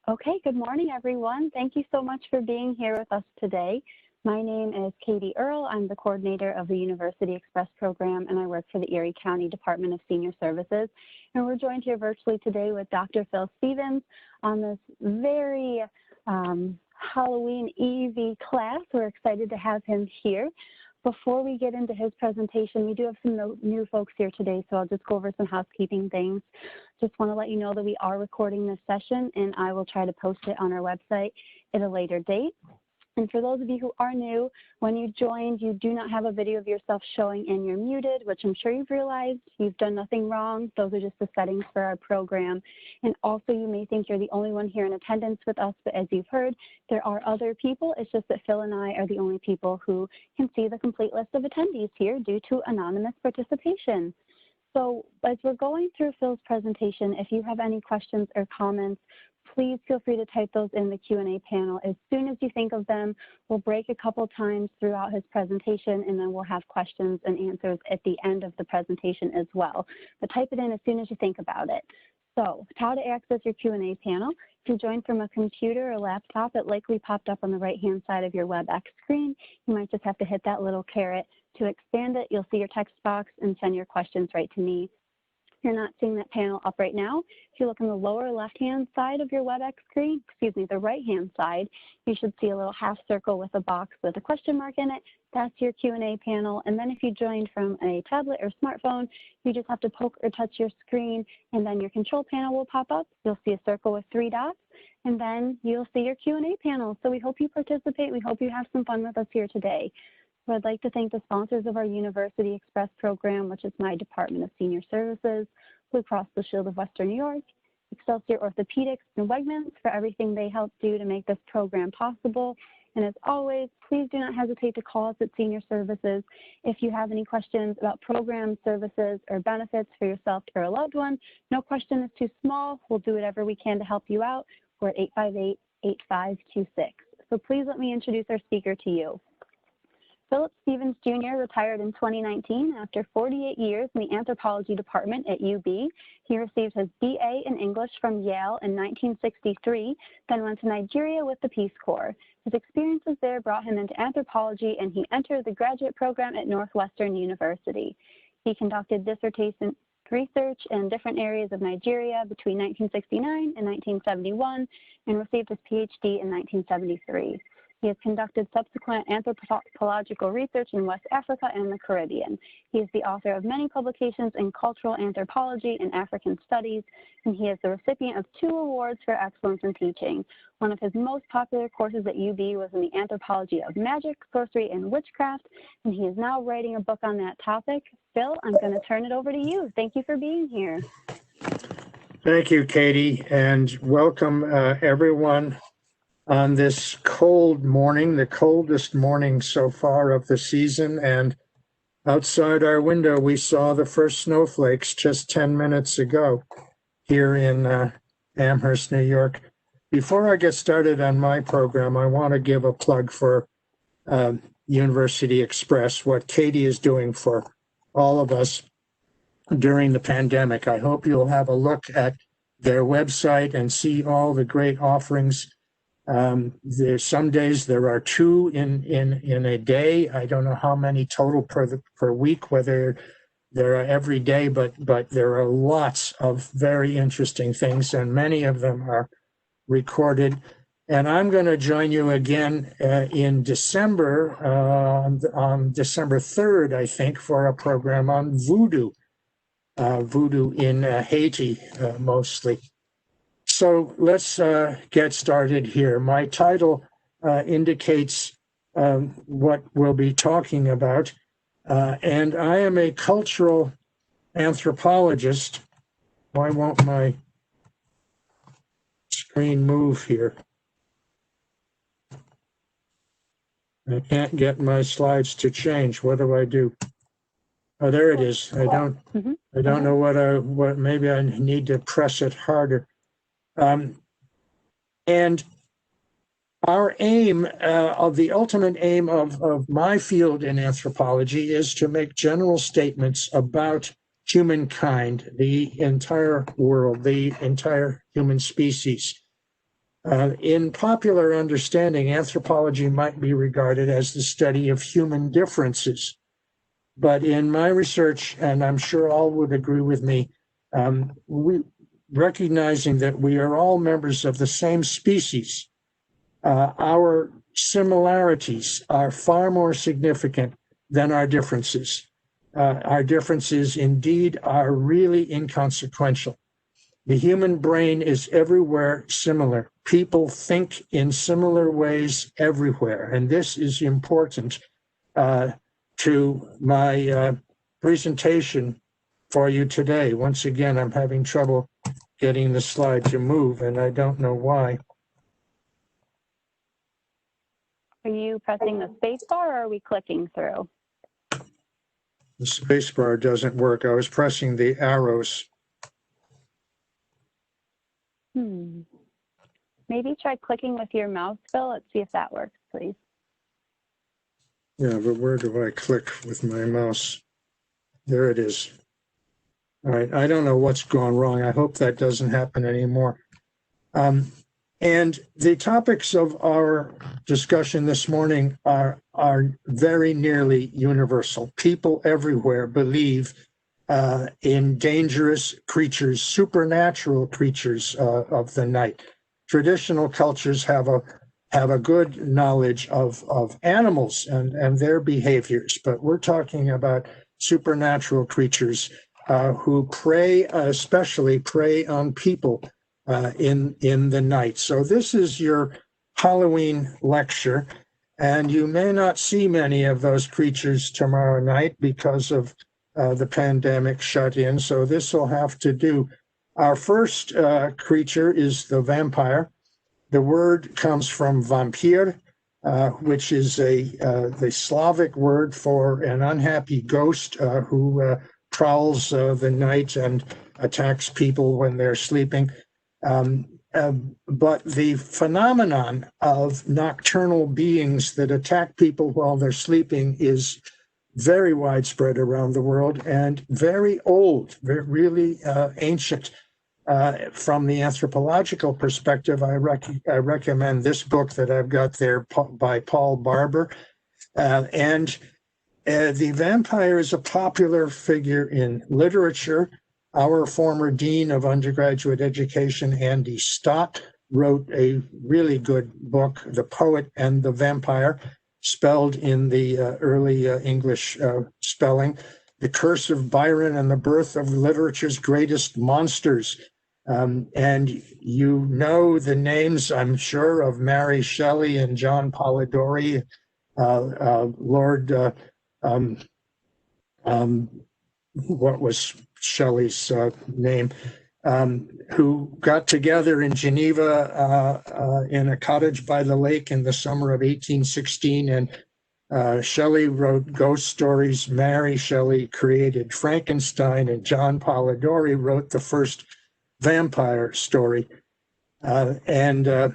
Okay, good morning, everyone. Thank you so much for being here with us today. My name is Katie Earle. I'm the coordinator of the University Express program, and I work for the Erie County Department of Senior Services. And we're joined here virtually today with Dr. Phil Stevens on this very Halloween Eve class. We're excited to have him here. Before we get into his presentation, we do have some new folks here today, so I'll just go over some housekeeping things. Just want to let you know that we are recording this session, and I will try to post it on our website at a later date. And for those of you who are new, when you joined, you do not have a video of yourself showing and you're muted, which I'm sure you've realized. You've done nothing wrong. Those are just the settings for our program. And also, you may think you're the only one here in attendance with us, but as you've heard, there are other people. It's just that Phil and I are the only people who can see the complete list of attendees here due to anonymous participation. So as we're going through Phil's presentation, if you have any questions or comments, please feel free to type those in the Q&A panel. As soon as you think of them, we'll break a couple times throughout his presentation, and then we'll have questions and answers at the end of the presentation as well. But type it in as soon as you think about it. So how to access your Q&A panel. If you joined from a computer or laptop, it likely popped up on the right-hand side of your WebEx screen. You might just have to hit that little caret to expand it. You'll see your text box and send your questions right to me. You're not seeing that panel up right now. If you look on the lower left-hand side of your WebEx screen, excuse me, the right-hand side, you should see a little half circle with a box with a question mark in it. That's your Q&A panel. And then if you joined from a tablet or smartphone, you just have to poke or touch your screen, and then your control panel will pop up. You'll see a circle with 3 dots, and then you'll see your Q&A panel. So we hope you participate. We hope you have some fun with us here today. So I'd like to thank the sponsors of our University Express program, which is my Department of Senior Services, Blue Cross Blue Shield of Western New York, Excelsior Orthopedics, and Wegmans for everything they help do to make this program possible. And as always, please do not hesitate to call us at Senior Services if you have any questions about programs, services, or benefits for yourself or a loved one. No question is too small. We'll do whatever we can to help you out. We're at 858-8526. So please let me introduce our speaker to you. Phillip Stevens Jr. retired in 2019 after 48 years in the anthropology department at UB. He received his BA in English from Yale in 1963, then went to Nigeria with the Peace Corps. His experiences there brought him into anthropology, and he entered the graduate program at Northwestern University. He conducted dissertation research in different areas of Nigeria between 1969 and 1971 and received his PhD in 1973. He has conducted subsequent anthropological research in West Africa and the Caribbean. He is the author of many publications in cultural anthropology and African studies, and he is the recipient of 2 awards for excellence in teaching. One of his most popular courses at UB was in the anthropology of magic, sorcery, and witchcraft, and he is now writing a book on that topic. Phil, I'm going to turn it over to you. Thank you for being here. Thank you, Katie, and welcome everyone on this cold morning, the coldest morning so far of the season. And outside our window, we saw the first snowflakes just 10 minutes ago here in Amherst, New York. Before I get started on my program, I want to give a plug for University Express, what Katie is doing for all of us during the pandemic. I hope you'll have a look at their website and see all the great offerings. There's some days there are 2 in a day. I don't know how many total per week, whether there are every day, but there are lots of very interesting things, and many of them are recorded. And I'm going to join you again in December, on December 3rd, I think, for a program on voodoo, voodoo in Haiti mostly. So let's get started here. My title indicates what we'll be talking about, and I am a cultural anthropologist. Why won't my screen move here? I can't get my slides to change. What do I do? Oh, there it is. I don't know what maybe I need to press it harder. And our aim, the ultimate aim of my field in anthropology is to make general statements about humankind, the entire world, the entire human species. In popular understanding, anthropology might be regarded as the study of human differences. But in my research, and I'm sure all would agree with me, recognizing that we are all members of the same species, our similarities are far more significant than our differences. Our differences indeed are really inconsequential. The human brain is everywhere similar. People think in similar ways everywhere, and this is important to my presentation for you today. Once again, I'm having trouble getting the slide to move, and I don't know why. Are you pressing the space bar, or are we clicking through? The space bar doesn't work. I was pressing the arrows. Maybe try clicking with your mouse, Phil. Let's see if that works, please. Yeah, but where do I click with my mouse? There it is. All right, I don't know what's gone wrong. I hope that doesn't happen anymore. And the topics of our discussion this morning are very nearly universal. People everywhere believe in dangerous creatures, supernatural creatures of the night. Traditional cultures have a good knowledge of animals and their behaviors, but we're talking about supernatural creatures who especially prey on people in the night. So this is your Halloween lecture, and you may not see many of those creatures tomorrow night because of the pandemic shut in, so this will have to do. Our first creature is the vampire. The word comes from vampir, which is the Slavic word for an unhappy ghost who prowls the night and attacks people when they're sleeping. But the phenomenon of nocturnal beings that attack people while they're sleeping is very widespread around the world and very old, really ancient. From the anthropological perspective, I recommend this book that I've got there by Paul Barber. And the vampire is a popular figure in literature. Our former dean of undergraduate education, Andy Stott, wrote a really good book, The Poet and the Vampire, spelled in the early English spelling, The Curse of Byron and the Birth of Literature's Greatest Monsters. And you know the names, I'm sure, of Mary Shelley and John Polidori, Lord, what was Shelley's name, who got together in Geneva in a cottage by the lake in the summer of 1816. And Shelley wrote ghost stories. Mary Shelley created Frankenstein, and John Polidori wrote the first vampire story. The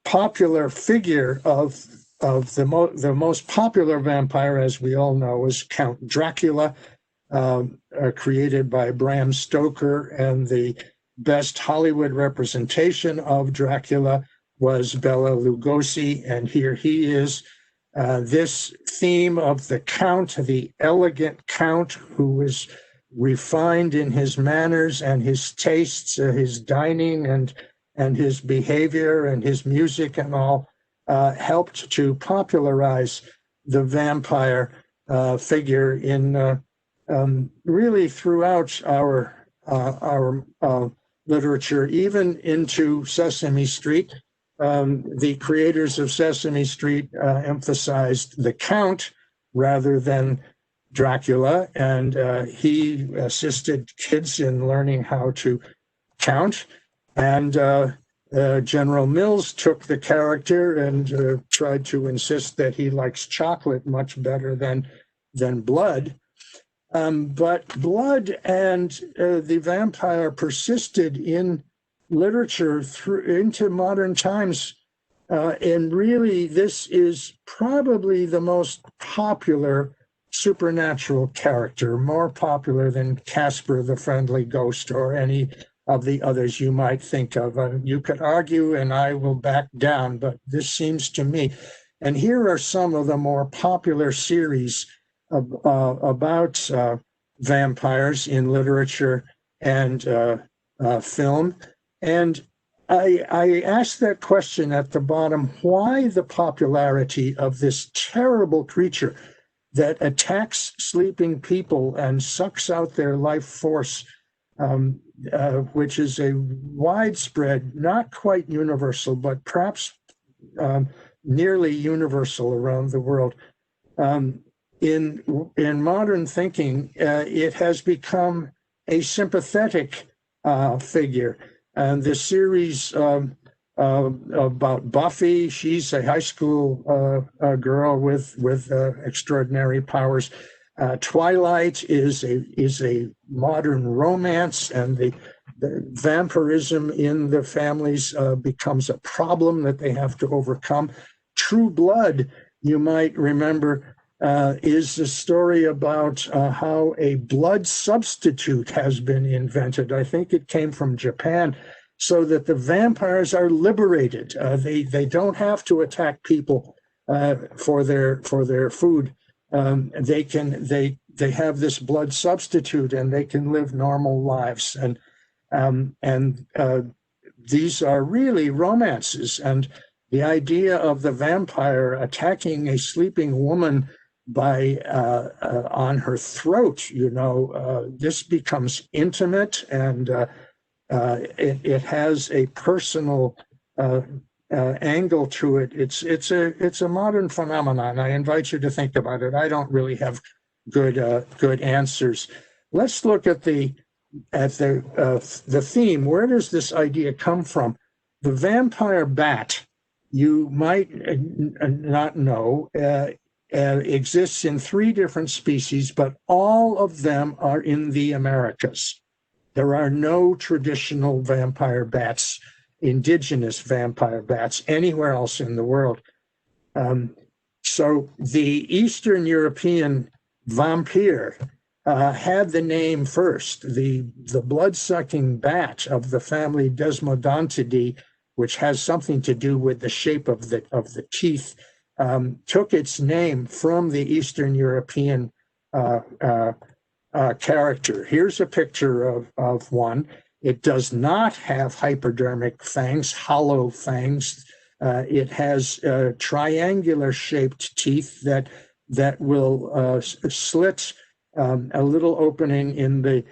popular figure of the most popular vampire, as we all know, is Count Dracula, created by Bram Stoker, and the best Hollywood representation of Dracula was Bela Lugosi, and here he is. This theme of the Count, the elegant Count who is refined in his manners and his tastes, his dining and his behavior and his music and all, helped to popularize the vampire figure in really throughout our literature, even into Sesame Street. The creators of Sesame Street emphasized the Count rather than Dracula, and he assisted kids in learning how to count. And General Mills took the character and tried to insist that he likes chocolate much better than blood. But blood and the vampire persisted in literature into modern times. And really, this is probably the most popular supernatural character, more popular than Casper the Friendly Ghost or any of the others you might think of. You could argue, and I will back down, but this seems to me. And here are some of the more popular series about vampires in literature and film. And I asked that question at the bottom: why the popularity of this terrible creature that attacks sleeping people and sucks out their life force, which is a widespread, not quite universal, but perhaps nearly universal around the world. In modern thinking, it has become a sympathetic figure. And the series about Buffy, she's a high school girl with extraordinary powers. Twilight is a modern romance, and the vampirism in the families becomes a problem that they have to overcome. True Blood, you might remember, is a story about how a blood substitute has been invented. I think it came from Japan, so that the vampires are liberated. They don't have to attack people for their food. They have this blood substitute, and they can live normal lives. And these are really romances. And the idea of the vampire attacking a sleeping woman by on her throat, this becomes intimate, and it has a personal angle to it. It's a modern phenomenon. I invite you to think about it. I don't really have good answers. Let's look at the theme. Where does this idea come from? The vampire bat, you might not know, exists in 3 different species, but all of them are in the Americas. There are no traditional vampire bats, indigenous vampire bats, anywhere else in the world. So the Eastern European vampire had the name first. The blood-sucking bat of the family Desmodontidae, which has something to do with the shape of the teeth, took its name from the Eastern European character. Here's a picture of one. It does not have hypodermic fangs, hollow fangs. It has triangular shaped teeth that will slit a little opening in the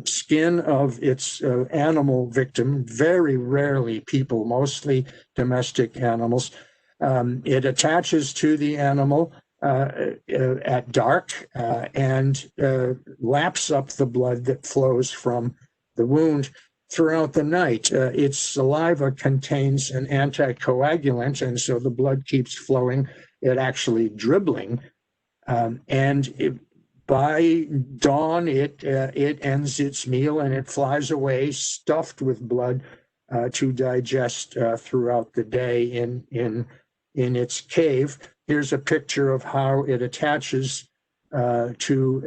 skin of its animal victim, very rarely people, mostly domestic animals. It attaches to the animal at dark and laps up the blood that flows from the wound throughout the night. Its saliva contains an anticoagulant, and so the blood keeps flowing. It actually dribbling, by dawn it ends its meal and it flies away stuffed with blood to digest throughout the day in its cave. Here's a picture of how it attaches to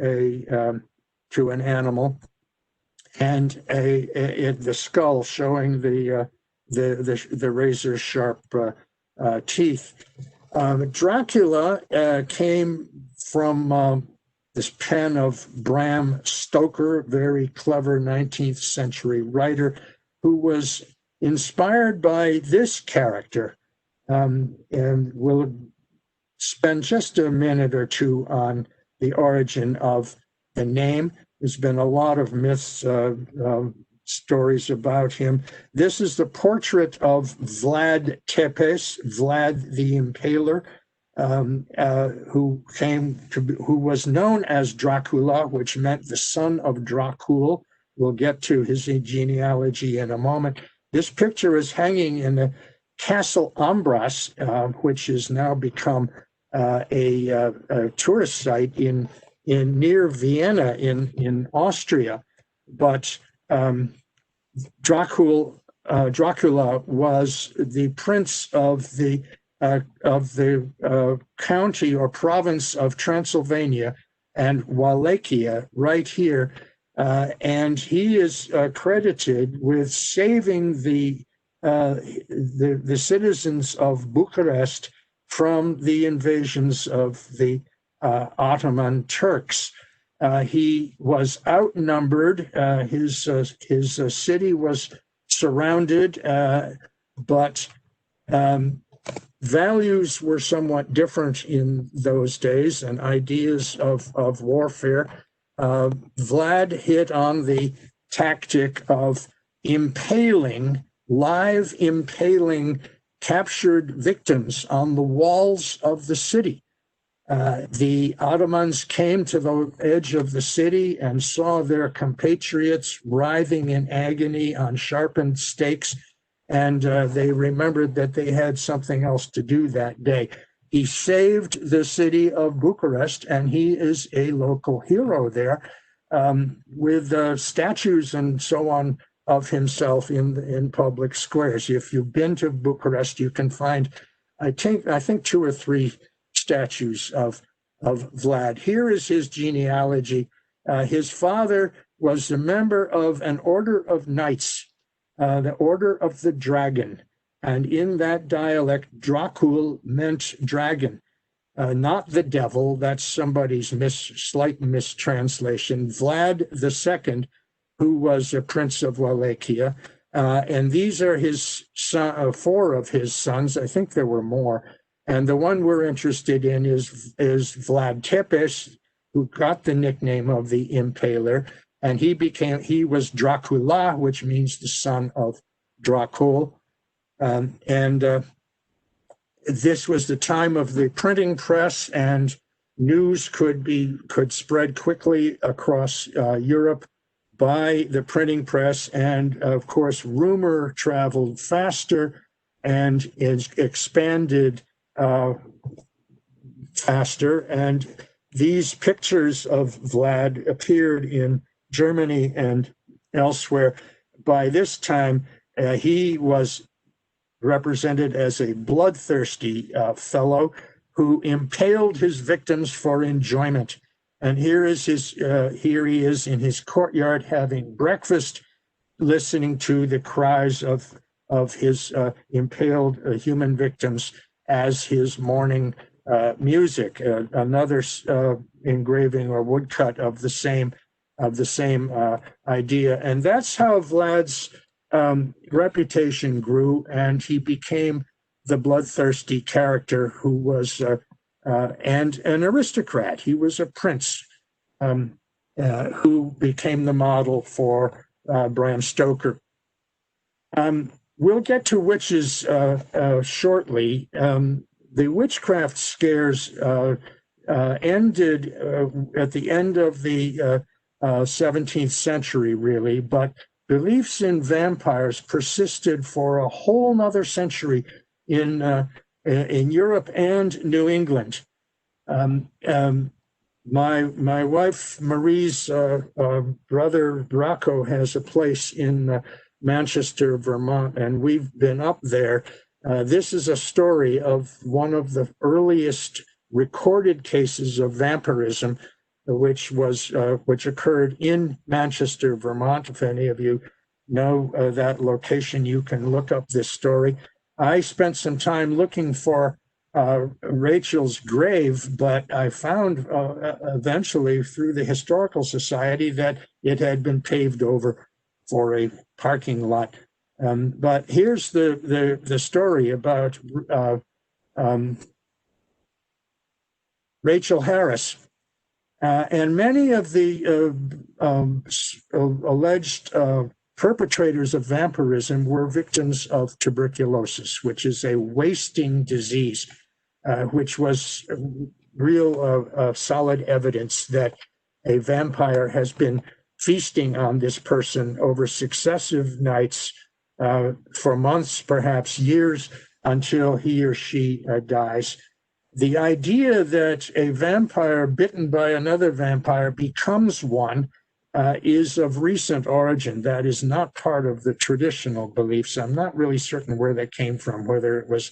an animal, and the skull showing the razor sharp teeth. Dracula came from this pen of Bram Stoker, very clever 19th century writer, who was inspired by this character. And we'll spend just a minute or two on the origin of the name. There's been a lot of myths, stories about him. This is the portrait of Vlad Tepes, Vlad the Impaler, who was known as Dracula, which meant the son of Dracul. We'll get to his genealogy in a moment. This picture is hanging in the Castle Ambras, which has now become a tourist site in near Vienna in Austria. But Dracula was the prince of the county or province of Transylvania and Wallachia, right here. and he is credited with saving the citizens of Bucharest from the invasions of the Ottoman Turks. He was outnumbered. His city was surrounded, but values were somewhat different in those days, and ideas of warfare. Vlad hit on the tactic of live impaling captured victims on the walls of the city. The Ottomans came to the edge of the city and saw their compatriots writhing in agony on sharpened stakes, and they remembered that they had something else to do that day. He saved the city of Bucharest, and he is a local hero there, with statues and so on of himself in public squares. If you've been to Bucharest, you can find, I think 2 or 3 statues of Vlad. Here is his genealogy. His father was a member of an order of knights, the Order of the Dragon. And in that dialect, Dracul meant dragon, not the devil. That's somebody's slight mistranslation. Vlad II, who was a prince of Wallachia. And these are his 4 of his sons. I think there were more. And the one we're interested in is Vlad Tepes, who got the nickname of the Impaler. And he was Dracula, which means the son of Dracul. This was the time of the printing press, and news could spread quickly across Europe by the printing press. And of course, rumor traveled faster and is expanded faster. And these pictures of Vlad appeared in Germany and elsewhere. By this time, he was represented as a bloodthirsty fellow who impaled his victims for enjoyment. And here he is in his courtyard having breakfast, listening to the cries of his impaled human victims as his morning music. Another engraving or woodcut of the same idea. And that's how Vlad's reputation grew, and he became the bloodthirsty character who was and an aristocrat. He was a prince who became the model for Bram Stoker. We'll get to witches shortly. The witchcraft scares ended at the end of the 17th century, really, but beliefs in vampires persisted for a whole nother century in Europe and New England. My wife Marie's brother Rocco has a place in Manchester, Vermont, and we've been up there. This is a story of one of the earliest recorded cases of vampirism, which occurred in Manchester, Vermont. If any of you know that location, you can look up this story. I spent some time looking for Rachel's grave, but I found eventually through the Historical Society that it had been paved over for a parking lot. But here's the story about Rachel Harris. And many of the alleged perpetrators of vampirism were victims of tuberculosis, which is a wasting disease, which was real solid evidence that a vampire has been feasting on this person over successive nights for months, perhaps years, until he or she dies. The idea that a vampire bitten by another vampire becomes one is of recent origin. That is not part of the traditional beliefs. I'm not really certain where that came from, whether it was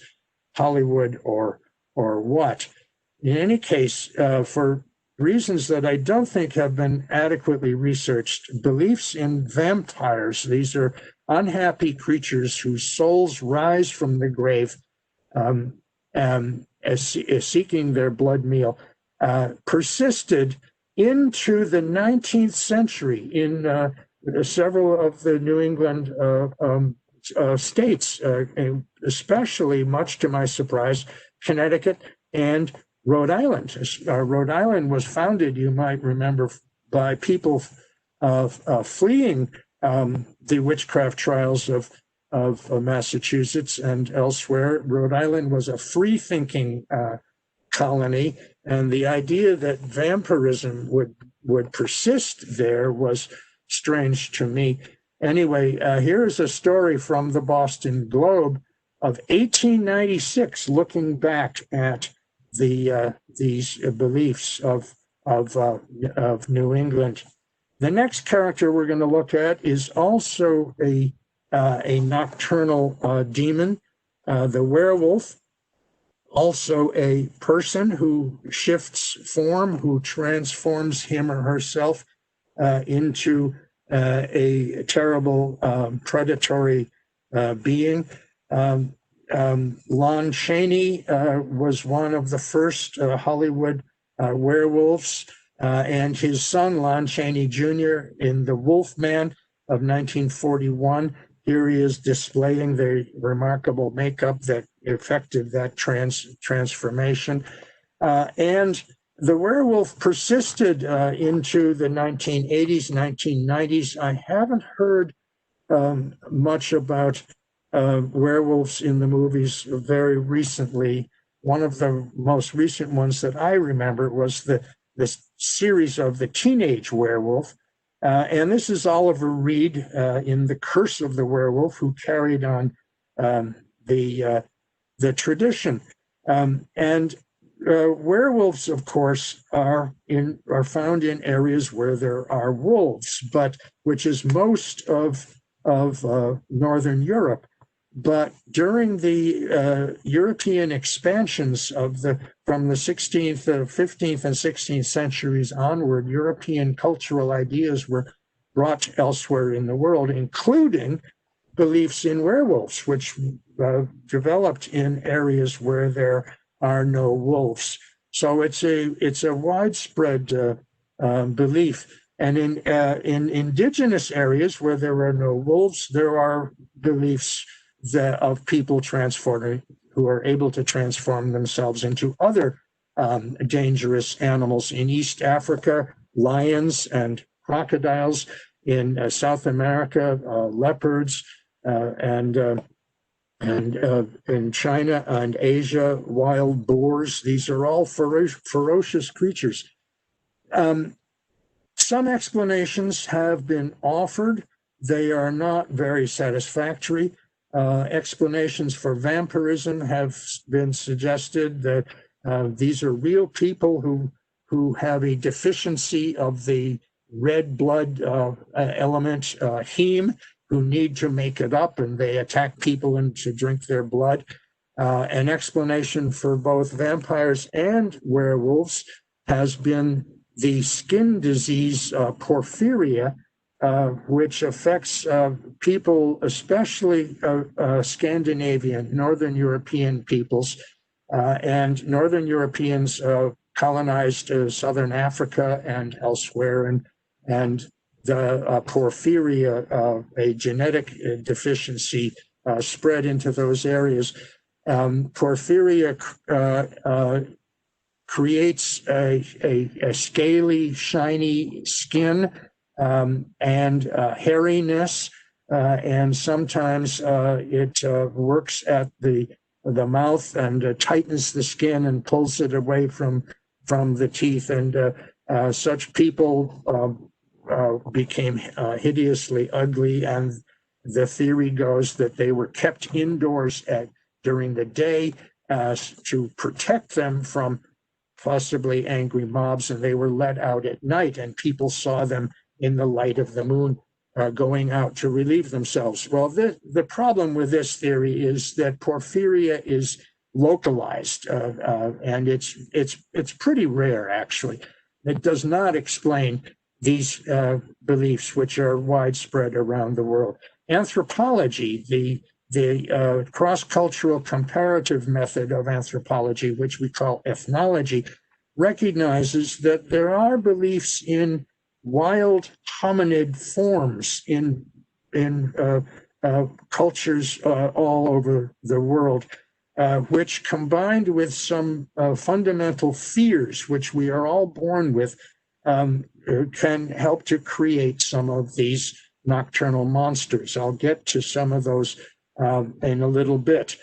Hollywood or what. In any case, for reasons that I don't think have been adequately researched. Beliefs in vampires. These are unhappy creatures whose souls rise from the grave, as seeking their blood meal, persisted into the 19th century in several of the New England states, especially, much to my surprise, Connecticut and Rhode Island. Rhode Island was founded, you might remember, by people fleeing the witchcraft trials of Massachusetts and elsewhere. Rhode Island was a free-thinking colony, and the idea that vampirism would persist there was strange to me. Anyway, here's a story from the Boston Globe of 1896, looking back at these beliefs of New England. The next character we're going to look at is also a nocturnal demon, the werewolf, also a person who shifts form, who transforms him or herself into a terrible predatory being. Lon Chaney was one of the first Hollywood werewolves, and his son, Lon Chaney Jr., in The Wolfman of 1941. Here he is displaying the remarkable makeup that effected that transformation. And the werewolf persisted into the 1980s, 1990s. I haven't heard much about werewolves in the movies very recently. One of the most recent ones that I remember was the series of The Teenage Werewolf. And this is Oliver Reed in The Curse of the Werewolf, who carried on the tradition. And werewolves, of course, are found in areas where there are wolves, but which is most of Northern Europe. But during the European expansions from the 16th, 15th, and 16th centuries onward, European cultural ideas were brought elsewhere in the world, including beliefs in werewolves, which developed in areas where there are no wolves. So it's a widespread belief. And in indigenous areas where there are no wolves, there are beliefs of people transforming, who are able to transform themselves into other dangerous animals. In East Africa, lions and crocodiles. In South America, leopards, and in China and Asia, wild boars. These are all ferocious creatures. Some explanations have been offered. They are not very satisfactory. Explanations for vampirism have been suggested that these are real people who have a deficiency of the red blood element, heme, who need to make it up, and they attack people and to drink their blood. An explanation for both vampires and werewolves has been the skin disease porphyria, which affects people, especially Scandinavian, Northern European peoples, and Northern Europeans colonized Southern Africa and elsewhere, and the porphyria, a genetic deficiency, spread into those areas. Porphyria creates a scaly, shiny skin and hairiness, and sometimes it works at the mouth and tightens the skin and pulls it away from the teeth. And such people became hideously ugly, and the theory goes that they were kept indoors during the day to protect them from possibly angry mobs, and they were let out at night, and people saw them in the light of the moon going out to relieve themselves. Well, the problem with this theory is that porphyria is localized, and it's pretty rare, actually. It does not explain these beliefs, which are widespread around the world. Anthropology, the cross-cultural comparative method of anthropology, which we call ethnology, recognizes that there are beliefs in wild hominid forms in cultures all over the world, which combined with some fundamental fears, which we are all born with, can help to create some of these nocturnal monsters. I'll get to some of those in a little bit.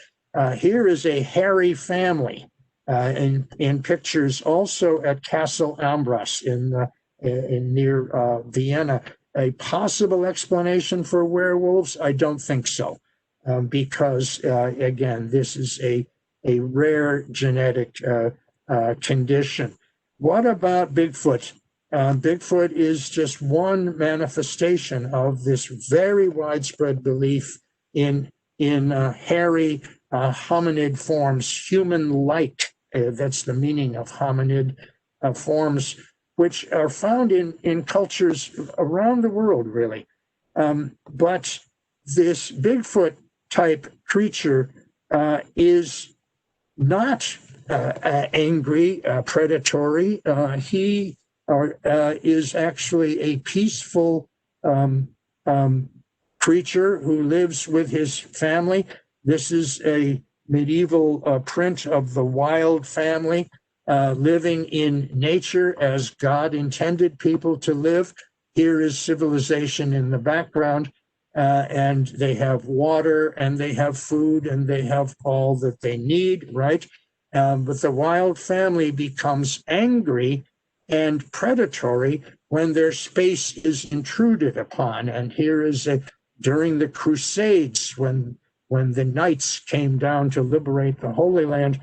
Here is a hairy family in pictures also at Castle Ambras in near Vienna. A possible explanation for werewolves? I don't think so, because again, this is a rare genetic condition. What about Bigfoot? Bigfoot is just one manifestation of this very widespread belief in hairy hominid forms, human-like. That's the meaning of hominid forms, which are found in cultures around the world, really. But this Bigfoot type creature is not angry, predatory. He is actually a peaceful creature who lives with his family. This is a medieval print of the wild family living in nature as God intended people to live. Here is civilization in the background, and they have water, and they have food, and they have all that they need, right? But the wild family becomes angry and predatory when their space is intruded upon. And here is during the Crusades, when the knights came down to liberate the Holy Land,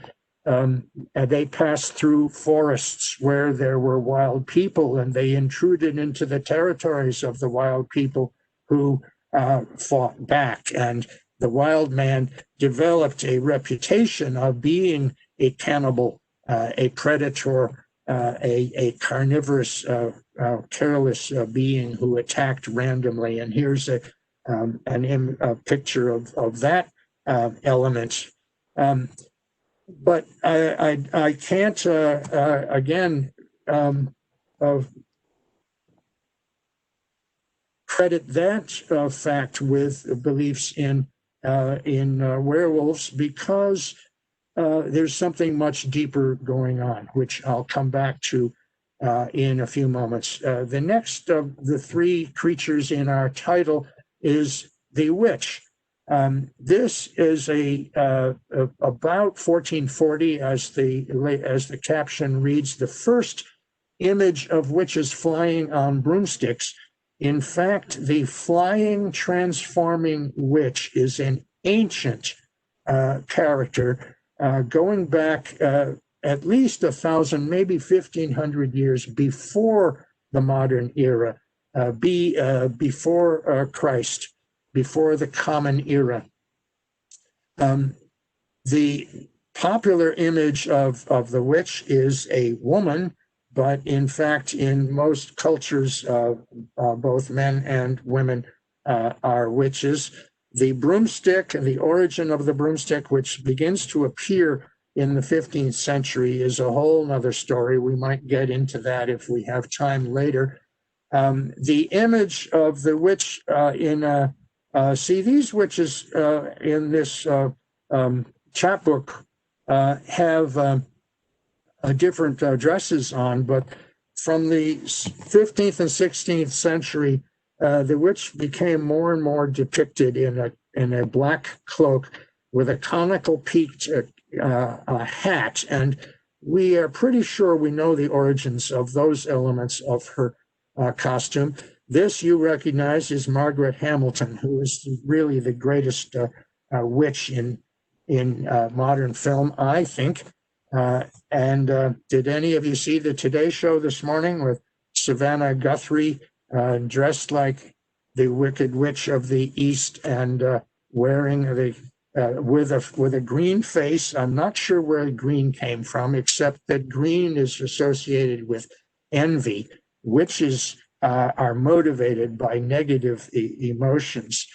they passed through forests where there were wild people, and they intruded into the territories of the wild people who fought back. And the wild man developed a reputation of being a cannibal, a predator, a carnivorous, careless being who attacked randomly. And here's a picture of that element. But I can't, again, credit that fact with beliefs in werewolves, because there's something much deeper going on, which I'll come back to in a few moments. The next of the three creatures in our title is the witch. This is about 1440, as the caption reads, the first image of witches flying on broomsticks. In fact, the flying, transforming witch is an ancient character going back at least 1,000, maybe 1,500 years before the modern era, before Christ, before the Common Era. The popular image of the witch is a woman, but in fact, in most cultures, both men and women are witches. The broomstick and the origin of the broomstick, which begins to appear in the 15th century, is a whole other story. We might get into that if we have time later. The image of the witch see, these witches in this chapbook have different dresses on, but from the 15th and 16th century, the witch became more and more depicted in a black cloak with a conical peaked hat, and we are pretty sure we know the origins of those elements of her costume. This you recognize is Margaret Hamilton, who is really the greatest witch in modern film, I think. And did any of you see the Today Show this morning with Savannah Guthrie dressed like the Wicked Witch of the East and wearing with a green face? I'm not sure where green came from, except that green is associated with envy. Witches are motivated by negative emotions.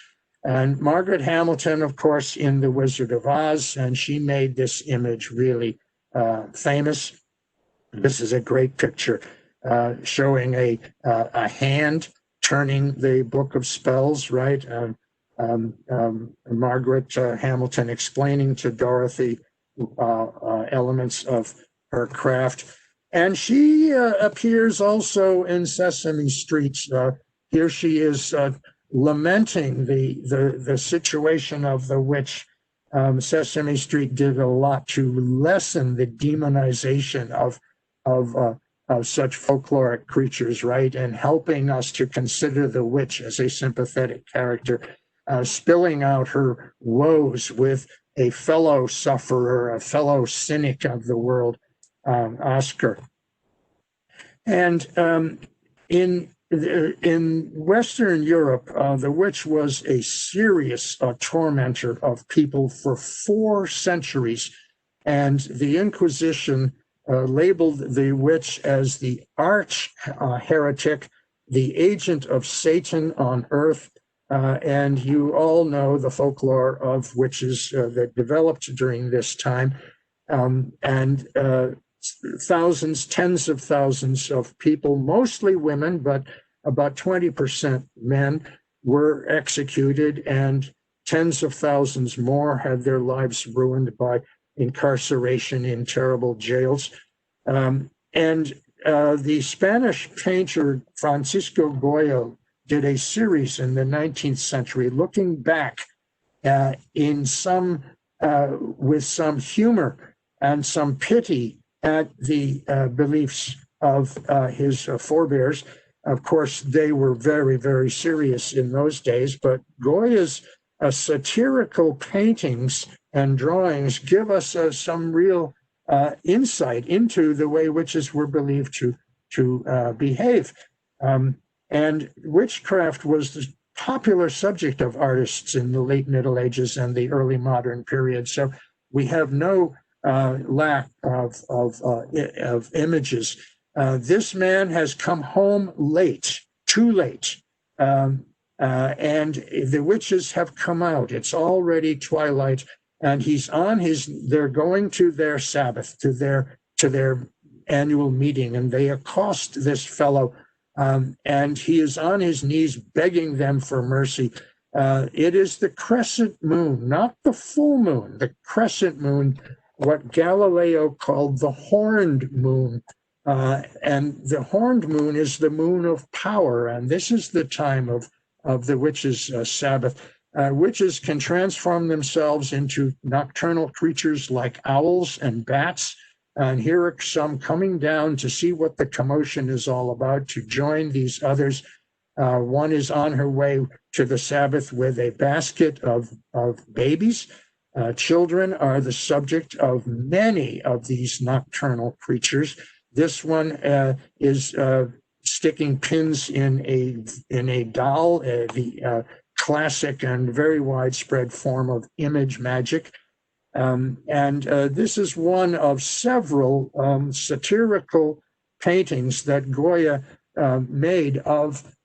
And Margaret Hamilton, of course, in The Wizard of Oz, and she made this image really famous. This is a great picture showing a hand turning the book of spells, right? Margaret Hamilton explaining to Dorothy elements of her craft. And she appears also in Sesame Street. Here she is lamenting the situation of the witch. Sesame Street did a lot to lessen the demonization of such folkloric creatures, right? And helping us to consider the witch as a sympathetic character, spilling out her woes with a fellow sufferer, a fellow cynic of the world, Oscar. And in Western Europe, the witch was a serious tormentor of people for 4 centuries, and the Inquisition labeled the witch as the arch heretic, the agent of Satan on earth. And you all know the folklore of witches that developed during this time. And thousands, tens of thousands of people, mostly women, but about 20% men, were executed, and tens of thousands more had their lives ruined by incarceration in terrible jails. And the Spanish painter Francisco Goya did a series in the 19th century looking back with some humor and some pity at the beliefs of his forebears. Of course, they were very, very serious in those days, but Goya's satirical paintings and drawings give us some real insight into the way witches were believed to behave. And witchcraft was the popular subject of artists in the late Middle Ages and the early modern period. So we have no lack of images. This man has come home late, too late, and the witches have come out. It's already twilight, and they're going to their Sabbath, to their annual meeting, and they accost this fellow, and he is on his knees begging them for mercy. It is the crescent moon, not the full moon, the crescent moon, what Galileo called the horned moon. And the horned moon is the moon of power, and this is the time of the witches' Sabbath. Witches can transform themselves into nocturnal creatures like owls and bats, and here are some coming down to see what the commotion is all about, to join these others. One is on her way to the Sabbath with a basket of babies. Children are the subject of many of these nocturnal creatures. This one is sticking pins in a doll, the classic and very widespread form of image magic. And this is one of several satirical paintings that Goya made of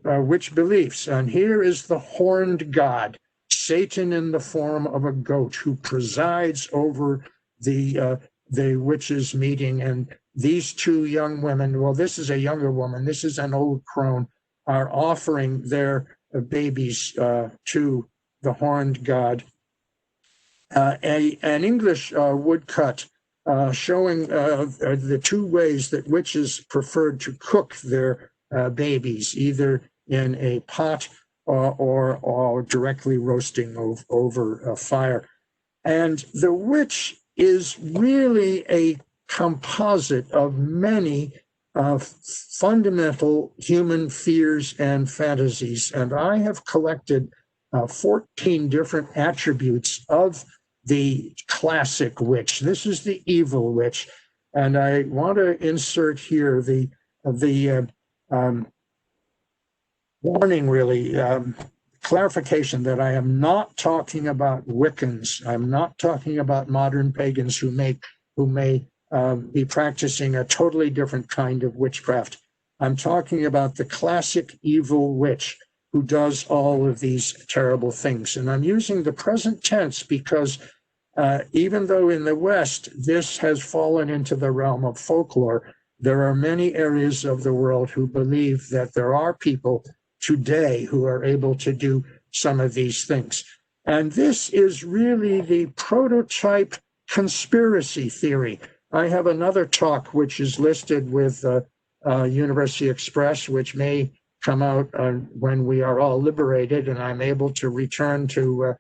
witch beliefs. And here is the horned god, Satan in the form of a goat, who presides over the witches' meeting. And these 2 young women, well, this is a younger woman, this is an old crone, are offering their babies to the horned god. An English woodcut showing the 2 ways that witches preferred to cook their babies, either in a pot or directly roasting over a fire. And the witch is really a composite of many fundamental human fears and fantasies. And I have collected 14 different attributes of the classic witch. This is the evil witch. And I want to insert here the warning, really, clarification that I am not talking about Wiccans. I'm not talking about modern pagans who may be practicing a totally different kind of witchcraft. I'm talking about the classic evil witch who does all of these terrible things. And I'm using the present tense because even though in the West this has fallen into the realm of folklore, there are many areas of the world who believe that there are people today who are able to do some of these things. And this is really the prototype conspiracy theory. I have another talk which is listed with University Express, which may come out when we are all liberated and I'm able to return to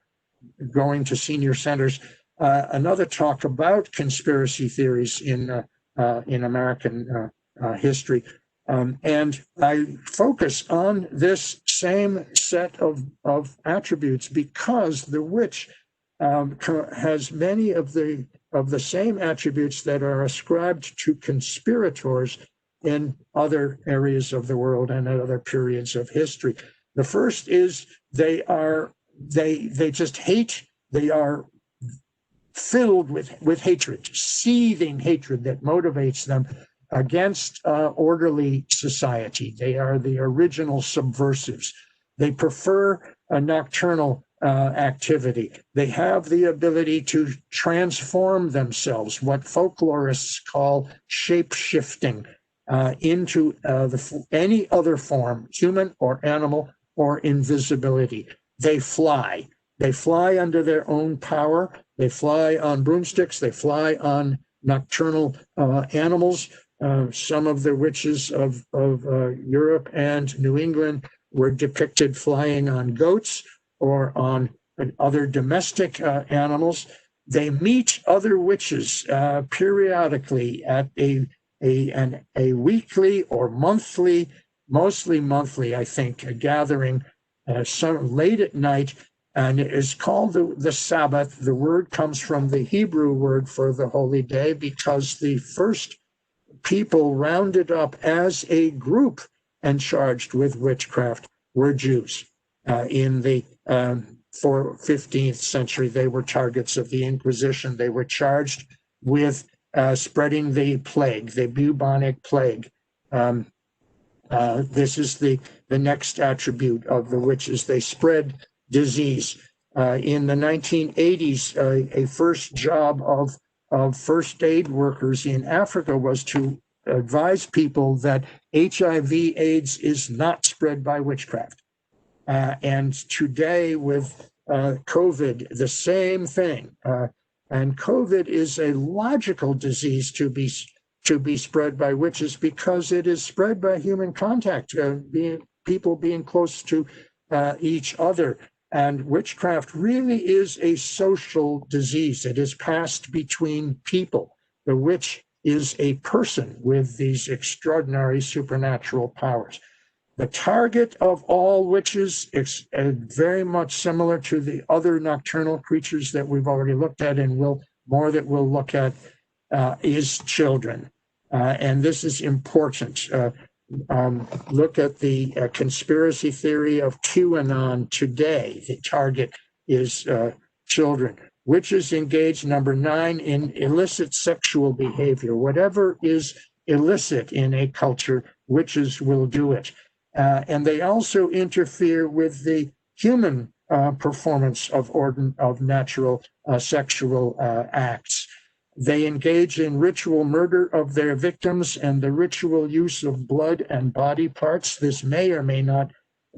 going to senior centers. Another talk about conspiracy theories in American history. And I focus on this same set of attributes because the witch has many of the same attributes that are ascribed to conspirators in other areas of the world and at other periods of history. The first is they just hate. They are filled with hatred, seething hatred that motivates them against orderly society. They are the original subversives. They prefer a nocturnal activity. They have the ability to transform themselves, what folklorists call shape-shifting, into any other form, human or animal or invisibility. They fly. They fly under their own power. They fly on broomsticks. They fly on nocturnal animals. Some of the witches of Europe and New England were depicted flying on goats or on other domestic animals. They meet other witches periodically at a weekly or monthly, mostly monthly, I think, a gathering some late at night, and it is called the Sabbath. The word comes from the Hebrew word for the holy day because the first people rounded up as a group and charged with witchcraft were Jews. In the 15th century, they were targets of the Inquisition. They were charged with spreading the plague, the bubonic plague. This is the next attribute of the witches. They spread disease. In the 1980s, a first job of first aid workers in Africa was to advise people that HIV/AIDS is not spread by witchcraft. And today with COVID, the same thing. And COVID is a logical disease to be spread by witches because it is spread by human contact, people being close to each other. And witchcraft really is a social disease. It is passed between people. The witch is a person with these extraordinary supernatural powers. The target of all witches is very much similar to the other nocturnal creatures that we've already looked at and we'll look at is children. And this is important. Look at the conspiracy theory of QAnon today. The target is children. Witches engage, number 9, in illicit sexual behavior. Whatever is illicit in a culture, witches will do it. And they also interfere with the human performance of natural sexual acts. They engage in ritual murder of their victims and the ritual use of blood and body parts. This may or may not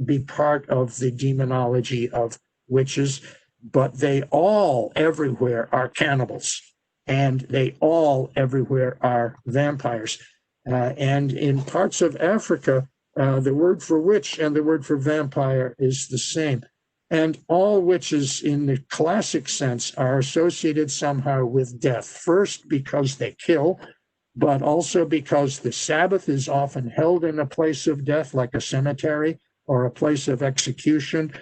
be part of the demonology of witches, but they all everywhere are cannibals, and they all everywhere are vampires. And in parts of Africa, the word for witch and the word for vampire is the same. And all witches in the classic sense are associated somehow with death. First, because they kill, but also because the Sabbath is often held in a place of death, like a cemetery or a place of execution.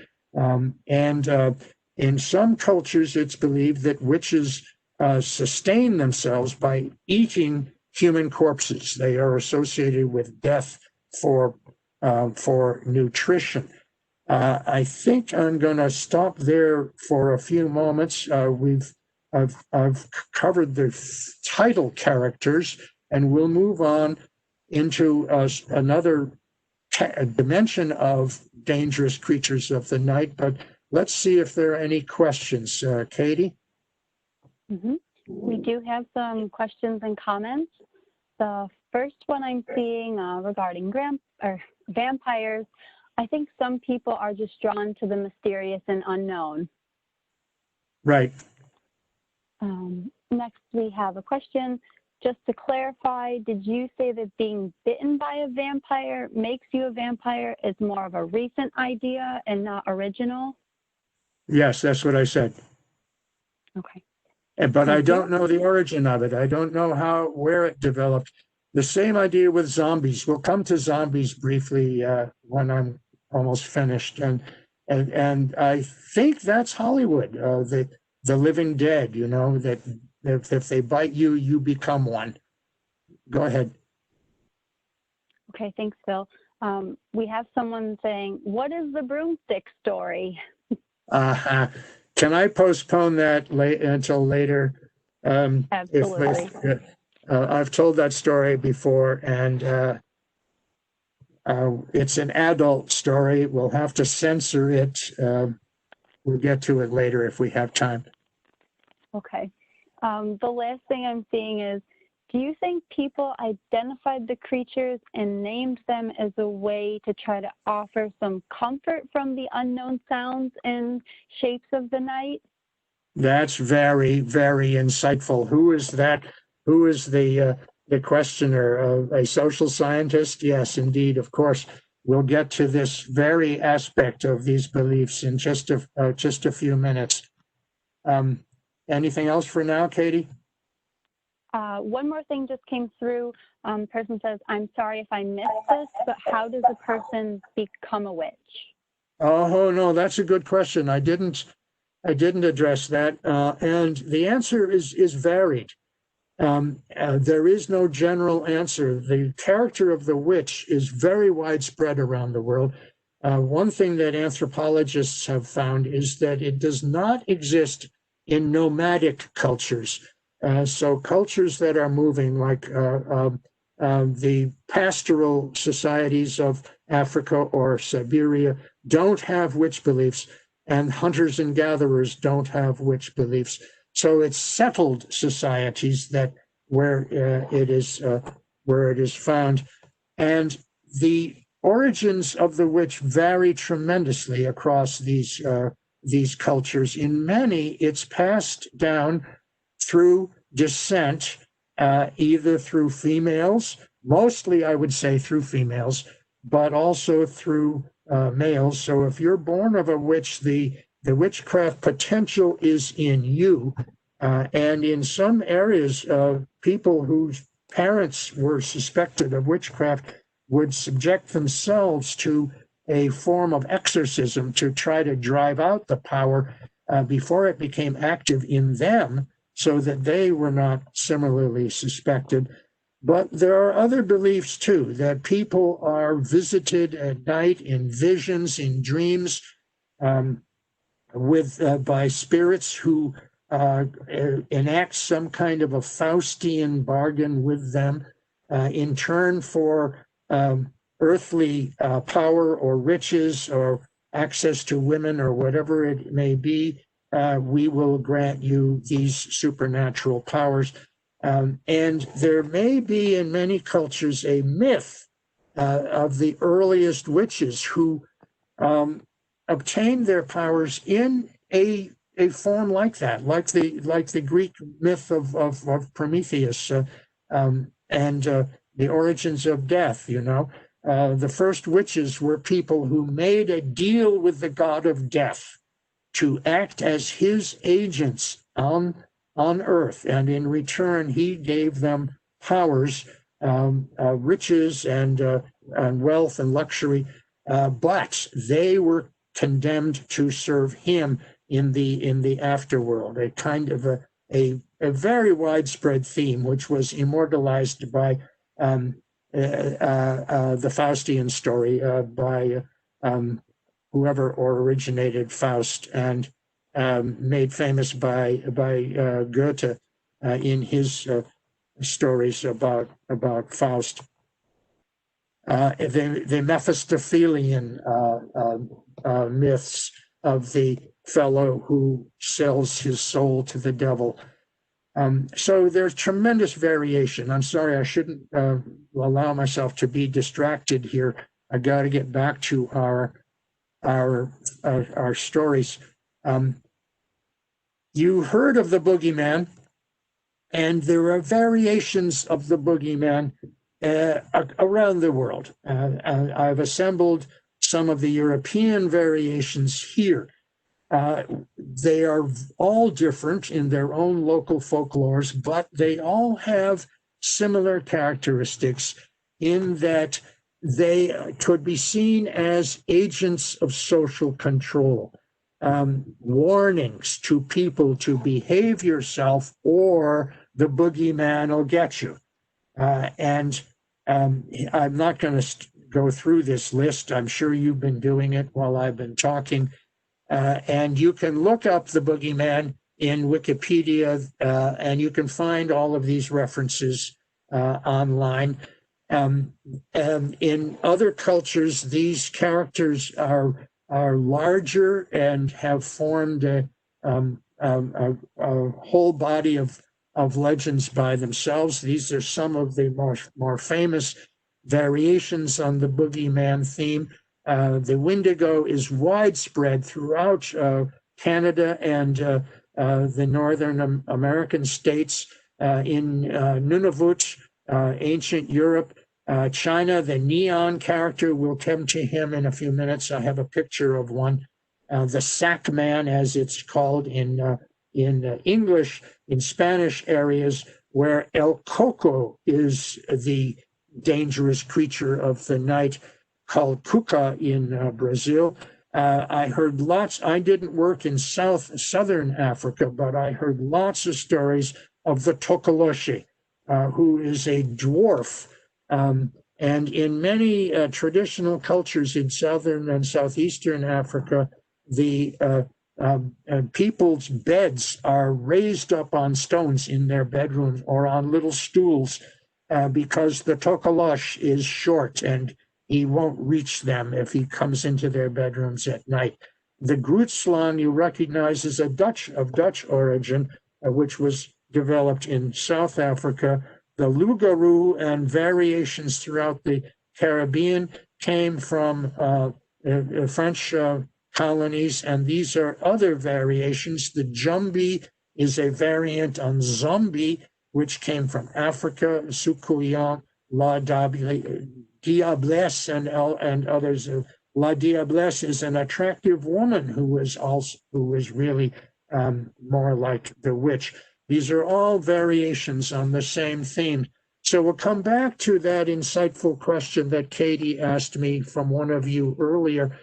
In some cultures, it's believed that witches sustain themselves by eating human corpses. They are associated with death for nutrition. I think I'm going to stop there for a few moments. We've I've covered the title characters, and we'll move on into another dimension of dangerous creatures of the night. But let's see if there are any questions. Katie? We do have some questions and comments. The first one I'm seeing regarding vampires, I think some people are just drawn to the mysterious and unknown. Right. Next, we have a question. Just to clarify, did you say that being bitten by a vampire makes you a vampire is more of a recent idea and not original? Yes, that's what I said. Okay. But I don't know the origin of it. I don't know where it developed. The same idea with zombies. We'll come to zombies briefly when I'm almost finished. And I think that's Hollywood, the living dead, you know, that if they bite you, you become one. Go ahead. Okay, thanks, Phil. We have someone saying, what is the broomstick story? Can I postpone that until later? Absolutely. I've told that story before, and it's an adult story. We'll have to censor it. We'll get to it later if we have time. Okay. The last thing I'm seeing is, do you think people identified the creatures and named them as a way to try to offer some comfort from the unknown sounds and shapes of the night? That's very, very insightful. Who is that? Who is the questioner? A social scientist? Yes, indeed. Of course, we'll get to this very aspect of these beliefs in just a few minutes. Anything else for now, Katie? One more thing just came through. Person says, I'm sorry if I missed this, but how does a person become a witch? Oh, no, that's a good question. I didn't address that. And the answer is varied. There is no general answer. The character of the witch is very widespread around the world. One thing that anthropologists have found is that it does not exist in nomadic cultures. So cultures that are moving, like the pastoral societies of Africa or Siberia, don't have witch beliefs, and hunters and gatherers don't have witch beliefs. So it's settled societies where it is found, and the origins of the witch vary tremendously across these cultures. In many, it's passed down through descent, either through females, mostly I would say through females, but also through males. So if you're born of a witch, the witchcraft potential is in you. And in some areas, people whose parents were suspected of witchcraft would subject themselves to a form of exorcism to try to drive out the power before it became active in them, so that they were not similarly suspected. But there are other beliefs too, that people are visited at night in visions, in dreams, by spirits who enact some kind of a Faustian bargain with them in turn for earthly power or riches or access to women or whatever it may be. We will grant you these supernatural powers. And there may be in many cultures a myth of the earliest witches who obtained their powers in a form like that, like the Greek myth of Prometheus and the origins of death. You know, the first witches were people who made a deal with the god of death to act as his agents on earth, and in return he gave them powers, riches, and wealth and luxury, but they were condemned to serve him in the afterworld. A kind of a very widespread theme, which was immortalized by the Faustian story by whoever originated Faust, and made famous by Goethe in his stories about Faust. The Mephistophelian myths of the fellow who sells his soul to the devil. So there's tremendous variation. I'm sorry, I shouldn't allow myself to be distracted here. I got to get back to our stories. You heard of the boogeyman, and there are variations of the boogeyman around the world. I've assembled some of the European variations here. They are all different in their own local folklores, but they all have similar characteristics in that they could be seen as agents of social control, warnings to people to behave yourself or the boogeyman will get you. And I'm not going to go through this list. I'm sure you've been doing it while I've been talking. And you can look up the boogeyman in Wikipedia, and you can find all of these references online. In other cultures, these characters are larger and have formed a whole body of legends by themselves. These are some of the more famous variations on the boogeyman theme. The Wendigo is widespread throughout Canada and the Northern American states. In Nunavut, ancient Europe, China, the neon character, we'll come to him in a few minutes. I have a picture of one. The sack man, as it's called in English, in Spanish areas, where El Coco is the dangerous creature of the night, called Cuca in Brazil. I heard lots. I didn't work in southern Africa, but I heard lots of stories of the Tokoloshi, who is a dwarf. And in many traditional cultures in southern and southeastern Africa, the people's beds are raised up on stones in their bedrooms or on little stools because the Tokolosh is short and he won't reach them if he comes into their bedrooms at night. The Grootslang you recognize is of Dutch origin, which was developed in South Africa. The Lugaroo and variations throughout the Caribbean came from French colonies, and these are other variations. The Jumbi is a variant on zombie, which came from Africa, Sukuyan, La Diablesse, and others. La Diablesse is an attractive woman who was really more like the witch. These are all variations on the same theme. So we'll come back to that insightful question that Katie asked me from one of you earlier.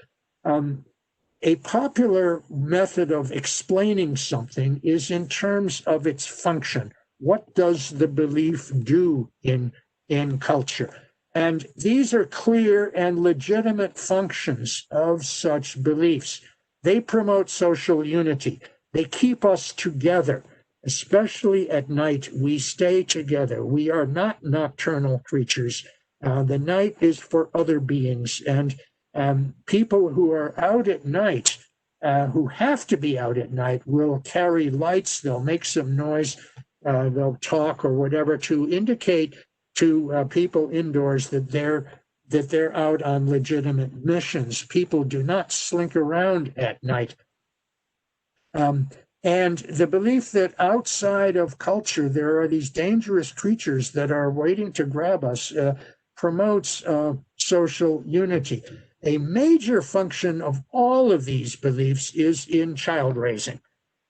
A popular method of explaining something is in terms of its function. What does the belief do in culture? And these are clear and legitimate functions of such beliefs. They promote social unity. They keep us together. Especially at night, we stay together. We are not nocturnal creatures. The night is for other beings. And people who are out at night, who have to be out at night, will carry lights. They'll make some noise. They'll talk or whatever to indicate to people indoors that they're out on legitimate missions. People do not slink around at night. And the belief that outside of culture there are these dangerous creatures that are waiting to grab us promotes social unity. A major function of all of these beliefs is in child raising.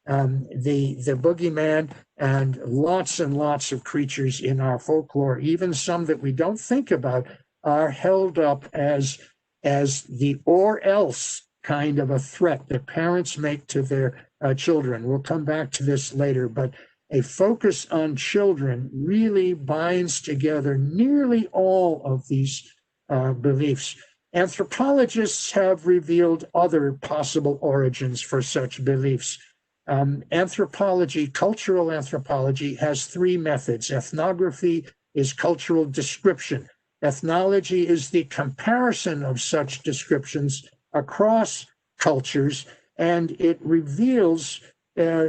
The boogeyman and lots of creatures in our folklore, even some that we don't think about, are held up as the or else kind of a threat that parents make to their children. We'll come back to this later, but a focus on children really binds together nearly all of these beliefs. Anthropologists have revealed other possible origins for such beliefs. Anthropology, cultural anthropology, has three methods. Ethnography is cultural description. Ethnology is the comparison of such descriptions across cultures, and it reveals